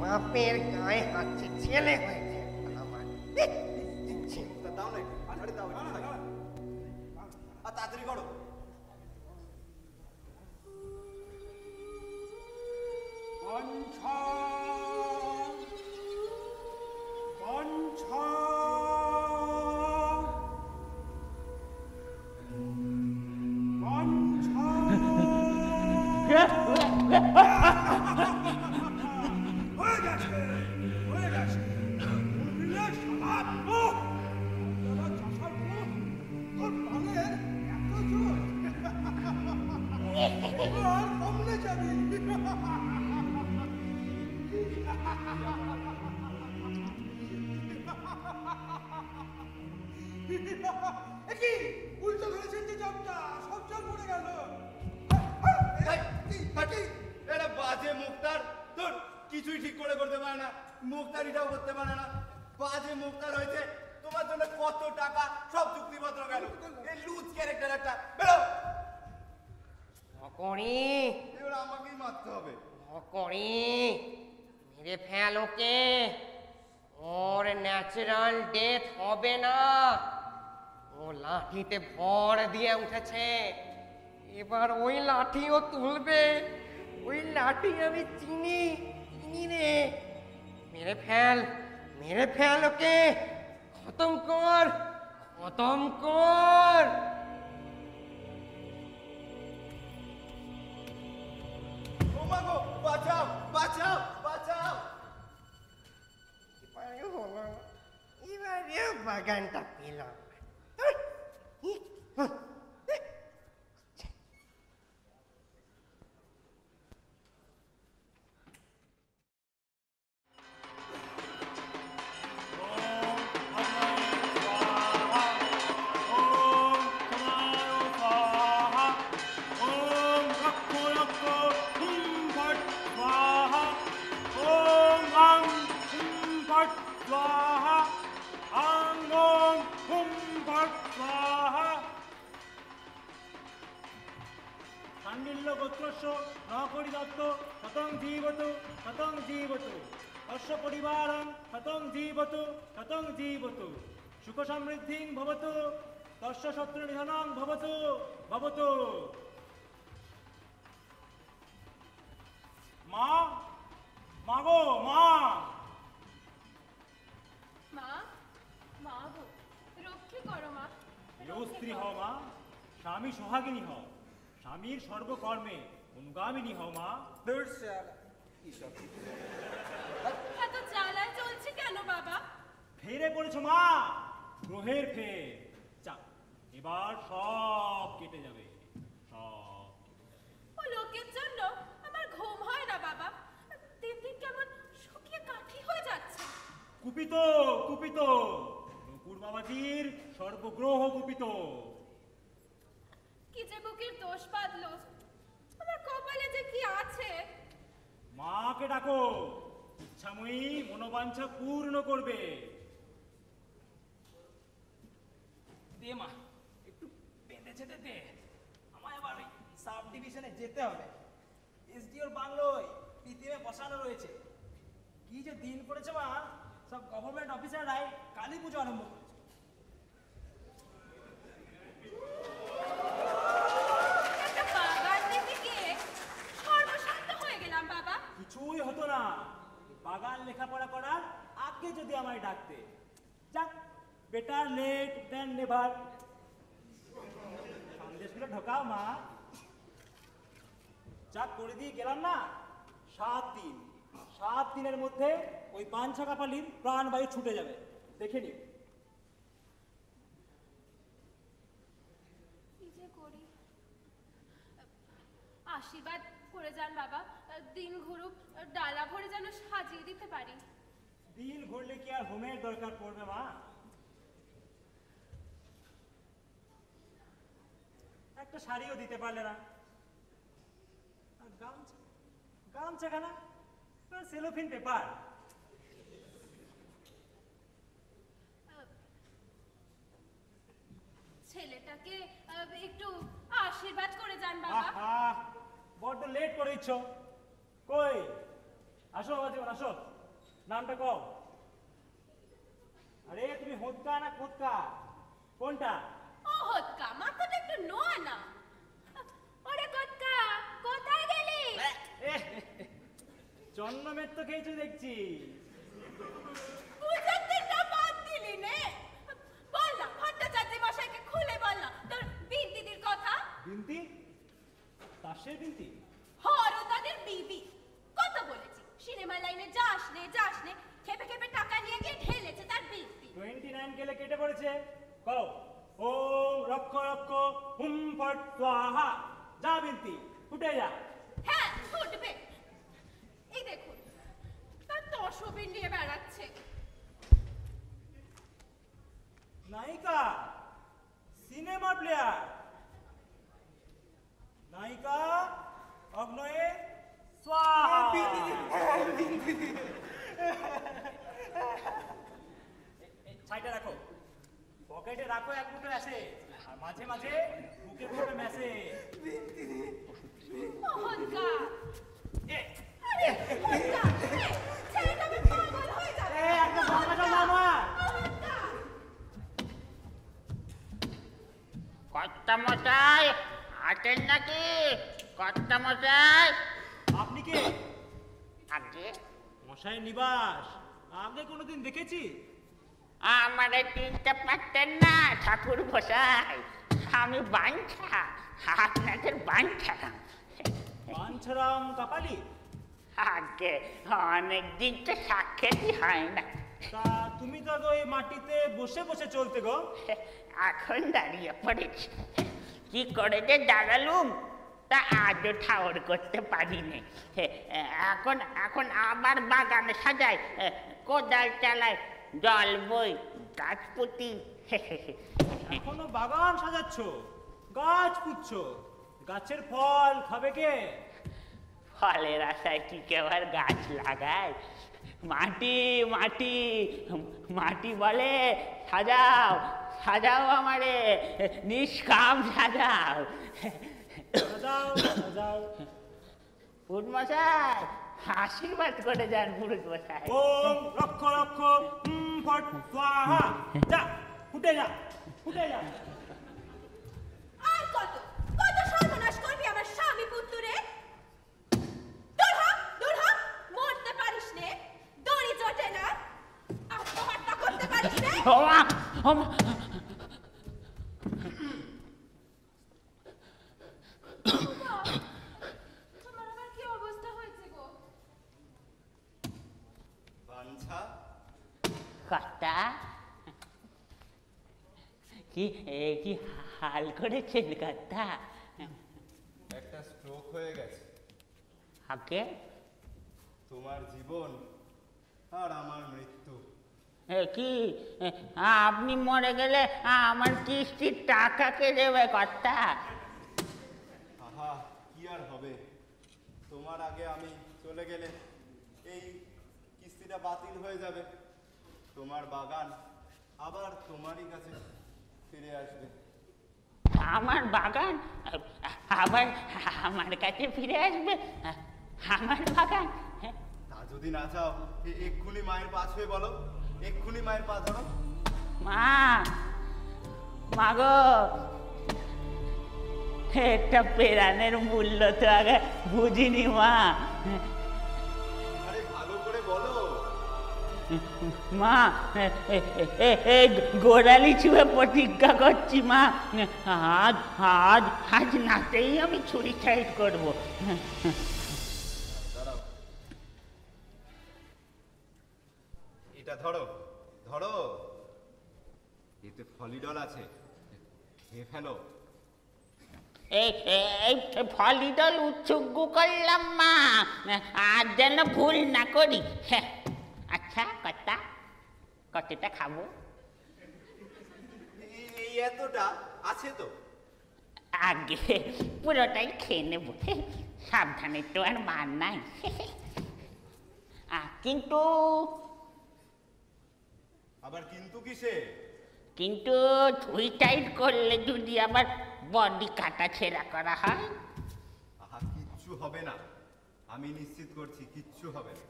বাপের গায়ে হাঁটছে, ছেলে হয়েছে আমার। দাও না একটু। আরে দাও একটু খাই। আর তাড়াতাড়ি করো। বাঞ্ছা বাঞ্ছা বাঞ্ছা। হয়ে গেছে, হয়ে গেছে। উঠলে শালা, ওহ! শালা চাষার মুখ, তোর প্রাণের এত জোর। এবার কমলে যাবি। কি উল্টো ধরেছেন যে জবটা, সব জল পড়ে গেল। এটা বাজে মুক্তার, তোর কিছুই ঠিক করে করতে পারে না, মুক্তারিটাও করতে পারে না। বাজে মুক্তার হয়েছে, তোমার জন্য কত টাকা সব চুক্তিপত্র গেল। এই লুজ ক্যারেক্টার একটা, বেরো। নকরি এবার আমাকেই মারতে হবে। নকরি, মেরে ফেল ওকে। ওর ন্যাচারাল ডেথ হবে না। ও লাঠিতে ভর দিয়ে উঠেছে, এবার ওই লাঠিও তুলবে। ওই লাঠি আমি চিনি, চিনি রে। মেরে ফেল ওকে। খতম কর, খতম কর। ও মা গো, বাঁচাও, বাঁচাও, বাঁচাও। এবারে হলো না। এবারেও বাগানটা পেলাম। গোত্রস্য নকরি দত্ত শতং জীবতু শতং জীবতু অশ্ব পরিবারং শতং জীবতু শতং জীবতু সুখ সমৃদ্ধিং ভবতু তস্য শত্রু নিধনং ভবতু ভবতু। মা, মা গো, মা। মা, মা গো, রক্ষে করো মা। প্রিয় স্ত্রী হও মা, স্বামী সোহাগিনী হও, স্বামীর সর্বকর্মে অনুগামিনী হও মা। এত জ্বালায় চলছে কেন বাবা? ফেরে পড়েছ মা, গ্রহের ফের। যা, এবার সব কেটে যাবে, সব। ও লোকের জন্য আমার ঘুম হয় না বাবা। দিন দিন কেমন শুকিয়ে কাঠি হয়ে যাচ্ছে। কুপিত, কুপিত, নকুর বাবাজির সর্বগ্রহ কুপিত। কি যে বুকের দোষ বাঁধলো, আমার কপালে যে কি আছে। মাকে ডাকো, ইচ্ছাময়ী মনোবাঞ্ছা পূর্ণ করবে। দে মা, একটু বেঁধে ছেটে দে। আমায় আবার ওই সাব ডিভিশনে যেতে হবে। এসডিওর বাংলোয় পিটিএমে বসানো রয়েছে। কি যে দিন পড়েছে মা, সব গভর্নমেন্ট অফিসাররাই কালী পুজো আরম্ভ করেছে। আমায় ডাকতে। যাক, বেটার লেট দেন নেভার। সন্দেশগুলো ঢোকাও মা। যা করে দিয়ে গেলাম না, 7 দিন, 7 দিনের মধ্যে ওই বাঞ্ছা কাপালির প্রাণবায়ু ছুটে যাবে, দেখে নিও। কি যে করি, আশীর্বাদ করে যান বাবা, দিন ঘুরুক, ডালা ভরে যেন সাজিয়ে দিতে পারি। দিন ঘুরলে কি আর হোমের দরকার পড়বে মা? একটা শাড়িও দিতে পারলে না, আর গামছা, গামছাখানা সেলোফিন পেপার। ছেলেটাকে একটু আশীর্বাদ করে যান বাবা। বড্ড লেট করে দিচ্ছ। কই, আসো বাবা জীবন, আসো, নামটা কও। আরে তুমি হোদকা না কোদকা, কোনটা? ও হতকা, মাথাটা একটু নোয়া না। ওরে কতকা, কোথায় গেলি? জন্মের তো খেয়েছো দেখছি। বুঝাতেটা বাদ দিলি নে। বল না, ভট্টাচার্য মশাইকে খুলে বল না তোর বিন্দিদির কথা। বিন্তি? তাসের বিন্তি? হরতাদের বিবি। কত বলেছি সিনেমা লাইনে যাস নে, যাস নে, খেপে খেপে টাকা নিয়ে গিয়ে ঢেলেছে তার বিন্তি। 29 গেলে কেটে পড়েছে। কও, ওম রক্ষ রক্ষ হুম ফট স্বাহা। যা বিন্তি, ফুটে যা। হ্যাঁ, ফুটবে। এই দেখুন, তার তসবির নিয়ে বেড়াচ্ছে। নায়িকা, সিনেমা প্লেয়ার, নায়িকা অগ্নয়ে স্বাহা। ছাইটা রাখো, পকেটে রাখো, এক মুঠো আসে, আর মাঝে মাঝে বুকে বুকে মেসে। হতকা, আরে হতকা, ছেলেটা আমি পাগল হয়ে যাবে। একটা বাঁকা মামা। কর্তামশাই আছেন নাকি? কর্তামশাই। আপনি কে? আগে মশাই নিবাস আগে কোনোদিন দেখেছি? আমারে চিনতে পারতেন না ঠাকুর মশাই? আমি বাঞ্ছা, আপনাদের বাঞ্ছা। বাঞ্ছারাম কাপালি? আগে অনেকদিন তো সাক্ষাৎই হয় না। তা তুমি তো আগে ওই মাটিতে বসে বসে চলতে গো। এখন দাঁড়িয়ে পড়েছি, কি করে যে দাঁড়ালুম তা আজও ঠাওর করতে পারিনি। এখন এখন আবার বাগানে সাজাই, কোদাল চালাই, জল বই, গাছ পুঁতি। এখনো বাগান সাজাচ্ছ, গাছ পুঁতছ, গাছের ফল খাবে কে? ফলের আশায় কি কেউ আর গাছ লাগায়? মাটি মাটি মাটি বলে সাজাও সাজাও আমারে, নিষ্কাম সাজাও। সাজাও সাজাও। পুরুষ মশাই আশীর্বাদ করে যান। পুরুষ মশাই ওম রক্ষ রক্ষ হুম ফট স্বাহা। যা, ফুটে যা, ফুটে যা। আর কত কত সর্বনাশ করবি আমার স্বামী পুত্তুরে? দূর হ, দূর হ, মরতে পারিস নে, দড়ি জোটে না, আত্মহত্যা করতে পারিস নে। ওমা ওমা। তোমার আবার কি অবস্থা হয়েছে গো? বাঞ্ছা, কর্তা কি কি হাল করেছেন কর্তা? একটা স্ট্রোক হয়ে গেছে। আগে তোমার জীবন আর আমার মৃত্যু। কি আপনি মরে গেলে আমার কিস্তির টাকা কে দেবে কর্তা? আহা, কি আর হবে, তোমার আগে আমি চলে গেলে এই কিস্তিটা বাতিল হয়ে যাবে। তোমার বাগান আবার তোমারই কাছে ফিরে আসবে। আমার বাগান আবার আমার কাছে ফিরে আসবে? আমার বাগান? তা যদি না চাও এক্ষুনি মায়ের পা ছুঁয়ে বলো, এক্ষুনি মায়ের পা ধরো। মা, মাগো, একটা পেরানের মূল্য তো আগে বুঝিনি মা। আরে ভালো করে বলো, মা গোড়ালি ছুঁয়ে প্রতিজ্ঞা করছি মা, আজ আজ আজ নাতেই আমি সুইসাইড করবো। এটা ধরো ধরো, এতে ফলিডল আছে, খেয়ে ফেলো। এই ফলিডল উৎসুগ্গ করলাম মা, আর যেন ভুল না করি। হ্যাঁ, আচ্ছা কতটা খাবো? এই এতটা আছে তো? আগে পুরোটাই খেয়ে নেব, সাবধানে তো আর মান নাই। কিন্তু আবার কিন্তু কিসে? কিন্তু সুইসাইড করলে যদি আবার বডি কাটা ছেঁড়া করা হয়? আহা, কিচ্ছু হবে না, আমি নিশ্চিত করছি কিচ্ছু হবে না।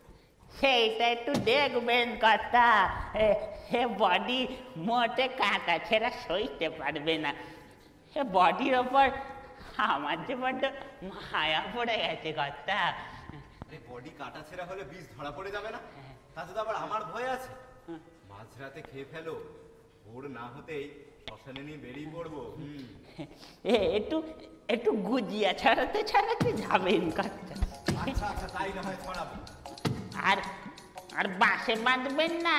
সেইটা একটু দেখবেন কথা, বডি মোটে কাটা ছেঁড়া সইতে পারবে না। বডির ওপর আমার যে বড্ড মায়া পড়ে গেছে কথা। আরে বডি কাটা ছেঁড়া হলে বিষ ধরা পড়ে যাবে না? তাতে তো আবার আমার ভয় আছে। মাঝরাতে খেয়ে ফেলো, ভোর না হতেই শ্মশানে নিয়ে বেরিয়ে পড়বো। একটু একটু গুজিয়া ছাড়াতে ছাড়াতে যাবেন কথা। আচ্ছা আচ্ছা, তাই না হয় ছড়াবো। আর আর বাসে বাঁধবেন না,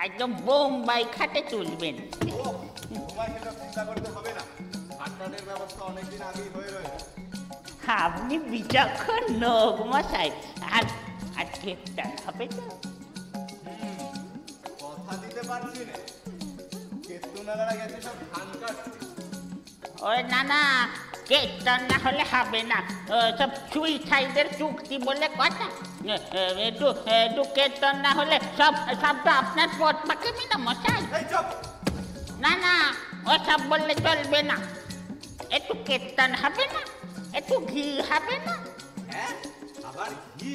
একদম বোম্বাই খাটে তুলবেন। তোমায় সেটা চিন্তা করতে হবে না, খাটটানের ব্যবস্থা অনেকদিন আগেই হয়ে রয়েছে। আপনি বিচক্ষণ লোক মশাই। আর আর কেকটা হবে তো? কথা দিতে পারছি না, কেতুনাগারা গেছে সব ধান কাটতে। ওই না কেকটা না হলে হবে না, সব সুইসাইডের চুক্তি বলে কথা। একটু কেতন না হলে সব সব তো আপনার পথ পাকাবি না মশাই। না ও সব বললে চলবে না, একটু কেতন হবে না, একটু ঘি হবে না? হ্যাঁ, আবার ঘি?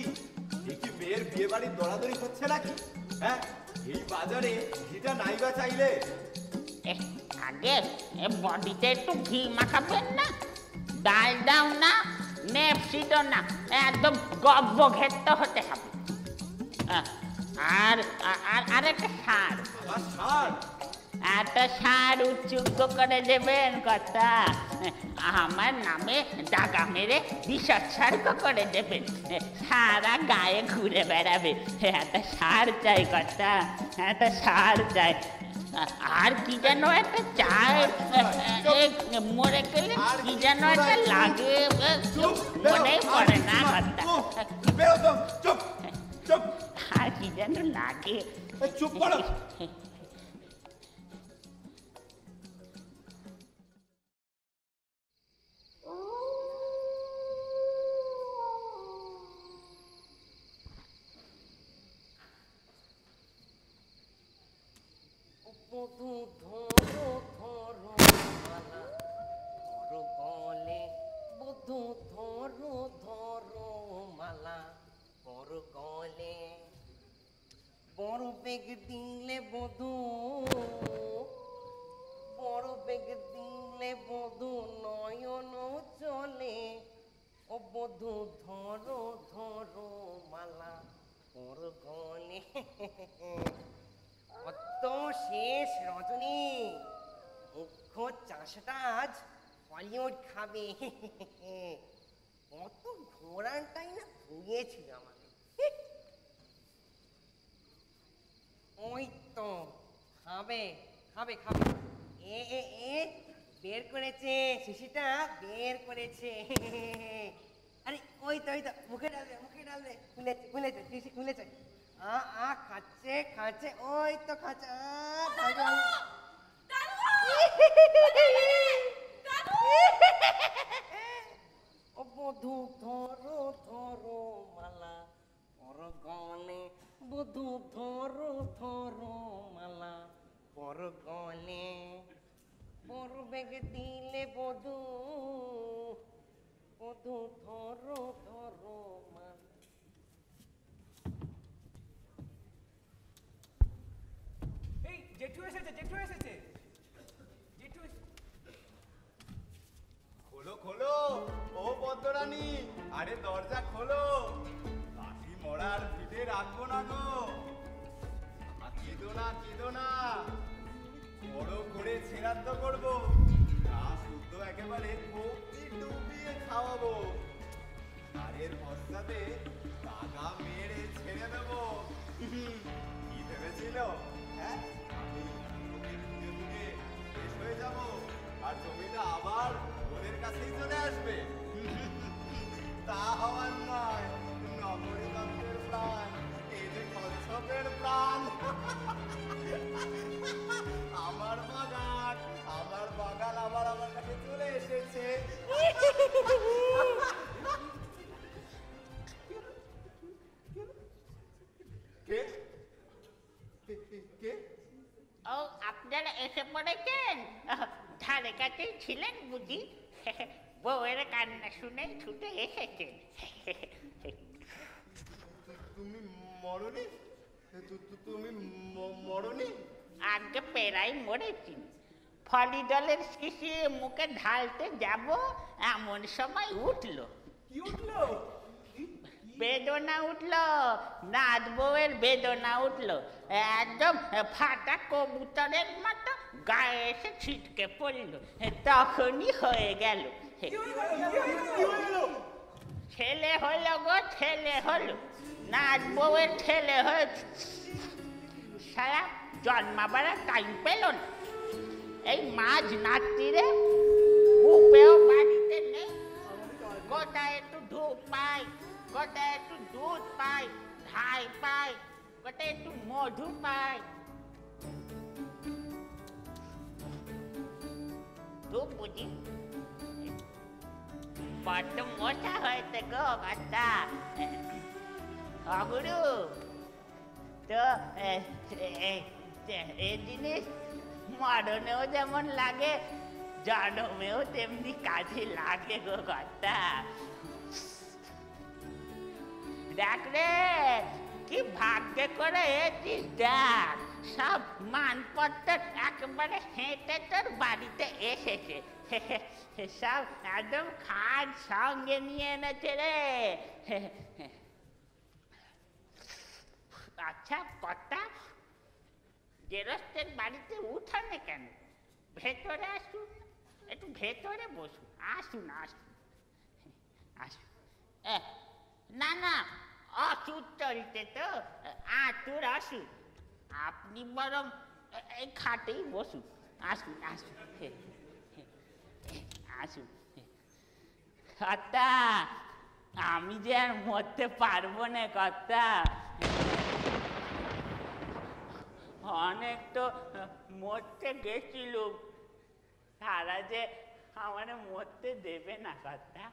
এ কি মেয়ের বিয়ে বাড়ির দৌড়াদৌড়ি হচ্ছে নাকি? হ্যাঁ, এই বাজারে ঘিটা নাইবা চাইলে? আগে বডিতে একটু ঘি মাখাবেন না, ডাল দাও না, নেপসিডো না, একদম গব্ব ঘেটতে হতে হবে। আর আর একটা সার, একটা সার উৎসুগ্গ করে দেবেন কথা। আমার নামে জাগা মেরে বিসর্গ করে দেবেন, সারা গায়ে ঘুরে বেড়াবে। একটা সার চাই কথা, একটা সার চাই। আর কি যেন একটা চাই, মরে গেলে কি যেন একটা লাগে, মনেই পড়ে না কথা। আর কি যেন লাগে, চুপ করো। বধূ ধরো ধরো মালা, ধরো গলে বধূ ধরো ধরো মালা, বড় গলে বড় বেগ দিলে বধূ, বড় বেগ দিলে বধূ নয়ন চলে। ও বধূ ধরো ধরো মালা, বড় গলে। কত শেষ রজনী, মুখ্য চাষটা আজ হলিউড খাবে। কত ঘোড়াটাই না ভুগিয়েছিল আমাকে। ওই তো খাবে খাবে খাবে, এ এ এ বের করেছে, শিশিটা বের করেছে। আরে ওই তো মুখে ডাল দে, মুখে ডাল দে, খুলেছে খুলেছে শিশি খুলেছে। খাচ্ছে খাচ্ছে, ওই তো খাচ্ছে। ও বধূ ধরো ধরো মালা, পর গলে বধূ ধরো ধরো মালা, পর গলে বড় বেগ দিলে বধূ, বধূ ধরো ধরো মালা। এই জেঠু এসেছে, জেঠু এসেছে, জেঠু খোলো খোলো, ও পদ্মরানী, আরে দরজা খোলো, বাকি মরার ভিড়ে রাখবো না গো। কেঁদো না, বড় করে ছেড়াদ্দ করবো, তা শুদ্ধ একেবারে ভক্তি ডুবিয়ে খাওয়াবো, তারের পশ্চাতে দাগা মেরে ছেড়ে দেবো। কি ভেবেছিল? হ্যাঁ, আমি ওকে খুঁজে খুঁজে শেষ হয়ে যাবো আর জমিটা আবার ওদের কাছেই চলে আসবে? তা হওয়ার নয়, নগরী তন্ত্রের প্রাণ, এই যে কচ্ছপের প্রাণ। আমার বাগান আবার আমার কাছে চলে এসেছে। কে কে? ও, আপনারা এসে পড়েছেন? ধারে কাছেই ছিলেন বুঝি? বউয়ের কান্না শুনে ছুটে এসেছেন। তুমি মরনি? তুমি মরনি? আগে পেরাই মরেছি। ফলিডলের শিশি মুখে ঢালতে যাব, এমন সময় উঠলো। কি উঠলো? বেদনা উঠলো, নাথ বউয়ের বেদনা উঠলো, একদম ফাটা কবুতরের মতো গায়ে এসে ছিটকে পড়লো। তখনই হয়ে গেল। ছেলে হলো গো, ছেলে হলো, নাথ বউয়ের ছেলে হয়েছে। সারা জন্মাবার টাইম পেল না। এই মাঝ রাত্রিরে উপেও বাড়িতে নেই। কোথায় একটু ধূপ পাই, কোথায় একটু দুধ পাই, ধাই পাই, কোথায় একটু মধু পাই। ধূপ বুঝি বড্ড মশা হয়েছে গো বাচ্চা। অগুরু তো এই জিনিস মরণেও যেমন লাগে, জন্মেও তেমনি কাজে লাগে গো কর্তা। দেখ রে, কি ভাগ্যে করে এসিস দেখ, সব মানপত্র একেবারে হেঁটে তোর বাড়িতে এসেছে। সব একদম খাট সঙ্গে নিয়ে এনেছে রে। আচ্ছা কর্তা, গেরস্তের বাড়িতে উঠানে কেন? ভেতরে আসুন, একটু ভেতরে বসুন। আসুন আসুন আসুন। না না, অসুর চলছে তো, আতুর আসুন। আপনি বরং এই খাটেই বসুন। আসুন আসুন আসুন। কর্তা, আমি যে আর মরতে পারবো না কর্তা। অনেক তো মরতে গেছিল, তারা যে আমার মরতে দেবে না কর্তা।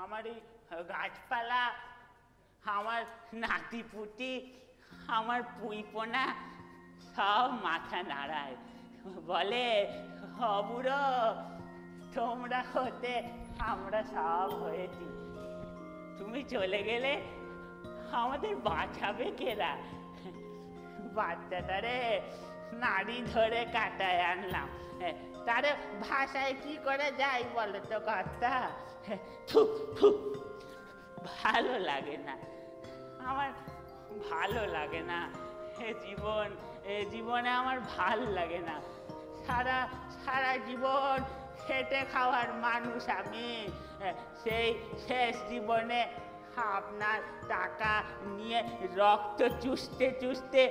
আমার এই গাছপালা, আমার নাতিপুতি, আমার পুইপোনা সব মাথা নাড়ায়, বলে অবুড়ো তোমরা হতে আমরা সব হয়েছি, তুমি চলে গেলে আমাদের বাঁচাবে কেরা? বাচ্চাটারে নাড়ি ধরে কাটায় আনলাম, তারে ভাষায় কি করে যাই বলো তো কর্তা? ভালো লাগে না, আমার ভালো লাগে না। এ জীবনে আমার ভাল লাগে না। সারা জীবন খেটে খাওয়ার মানুষ আমি। সেই শেষ জীবনে আপনার টাকা নিয়ে রক্ত চুষতে চুষতে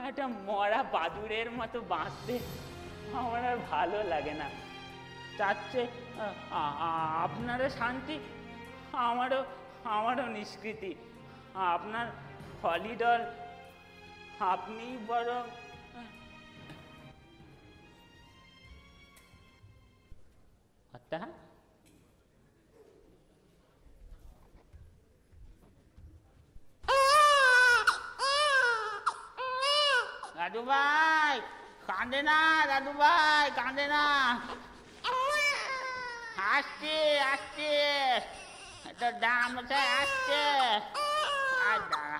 একটা মরা বাদুড়ের মতো বাঁচতে আমার আর ভালো লাগে না। তার চেয়ে আপনারও শান্তি, আমারও নিষ্কৃতি। আপনার ফলিডল আপনি বরং দাদু ভাই কাঁদে না, দাদু ভাই কাঁদে না, আসছে আসছে, তো দাম আসছে। আর দাঁড়া,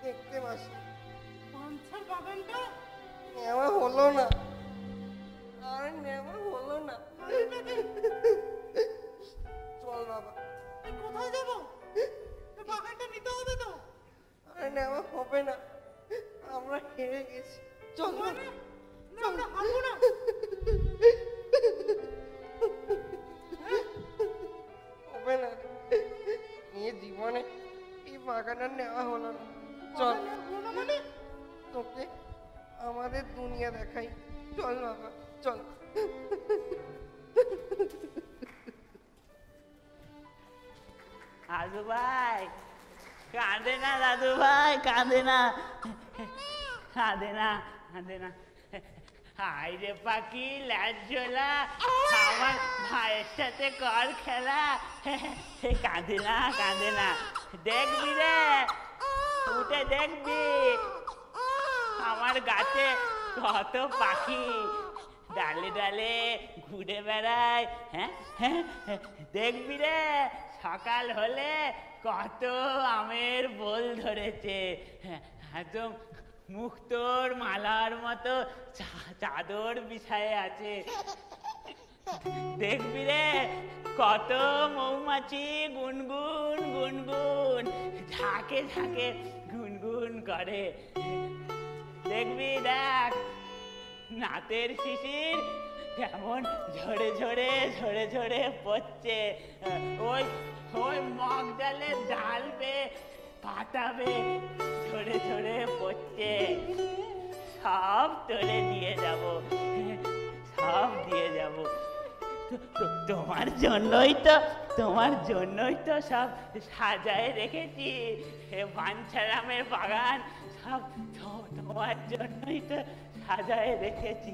দেখতে মাসি পাঞ্চার বাগানটা নেওয়া হলো না, আর নেওয়া হলো না। চল বাবা। কোথায় যাবো? বাগানটা নিতে হবে তো। আর নেওয়া হবে না, আমরা হেরে গেছি। চল আমরা হারবো না। হবে না, এই জীবনে এই বাগান আর নেওয়া হলো না। চল মানে তোকে আমাদের দুনিয়া দেখাই। চল বাবা চল। দাদু ভাই কাঁদে না, দাদু ভাই কাঁদে না, কাঁদে না, কাঁদে না। হাই রে পাখি লাজ্জলা, আমার ভাইয়ের সাথে কর খেলা। কাঁদে না, কাঁদে না। দেখবি রে, উঠে দেখবি আমার গাছে কত পাখি ডালে ডালে ঘুরে বেড়ায়। হ্যাঁ হ্যাঁ, দেখবি রে সকাল হলে কত আমের বোল ধরেছে, একদম মুক্তোর মালার মতো চাদর বিছায়ে আছে। দেখবি রে কত মৌমাছি গুনগুন গুনগুন ঝাঁকে ঝাঁকে গুনগুন করে। দেখবি দেখ নাতের শিশির কেমন ঝরে ঝরে ঝরে ঝরে পড়ছে। ওই ওই মগ ডালে ডালবে পাতাবে ঝরে ঝরে পড়ছে। সব তোরে দিয়ে যাব, সব দিয়ে যাব। তোমার জন্যই তো সব সাজায় রেখেছি। বাঞ্ছারামের বাগান সব তোমার জন্যই তো সাজায় রেখেছি।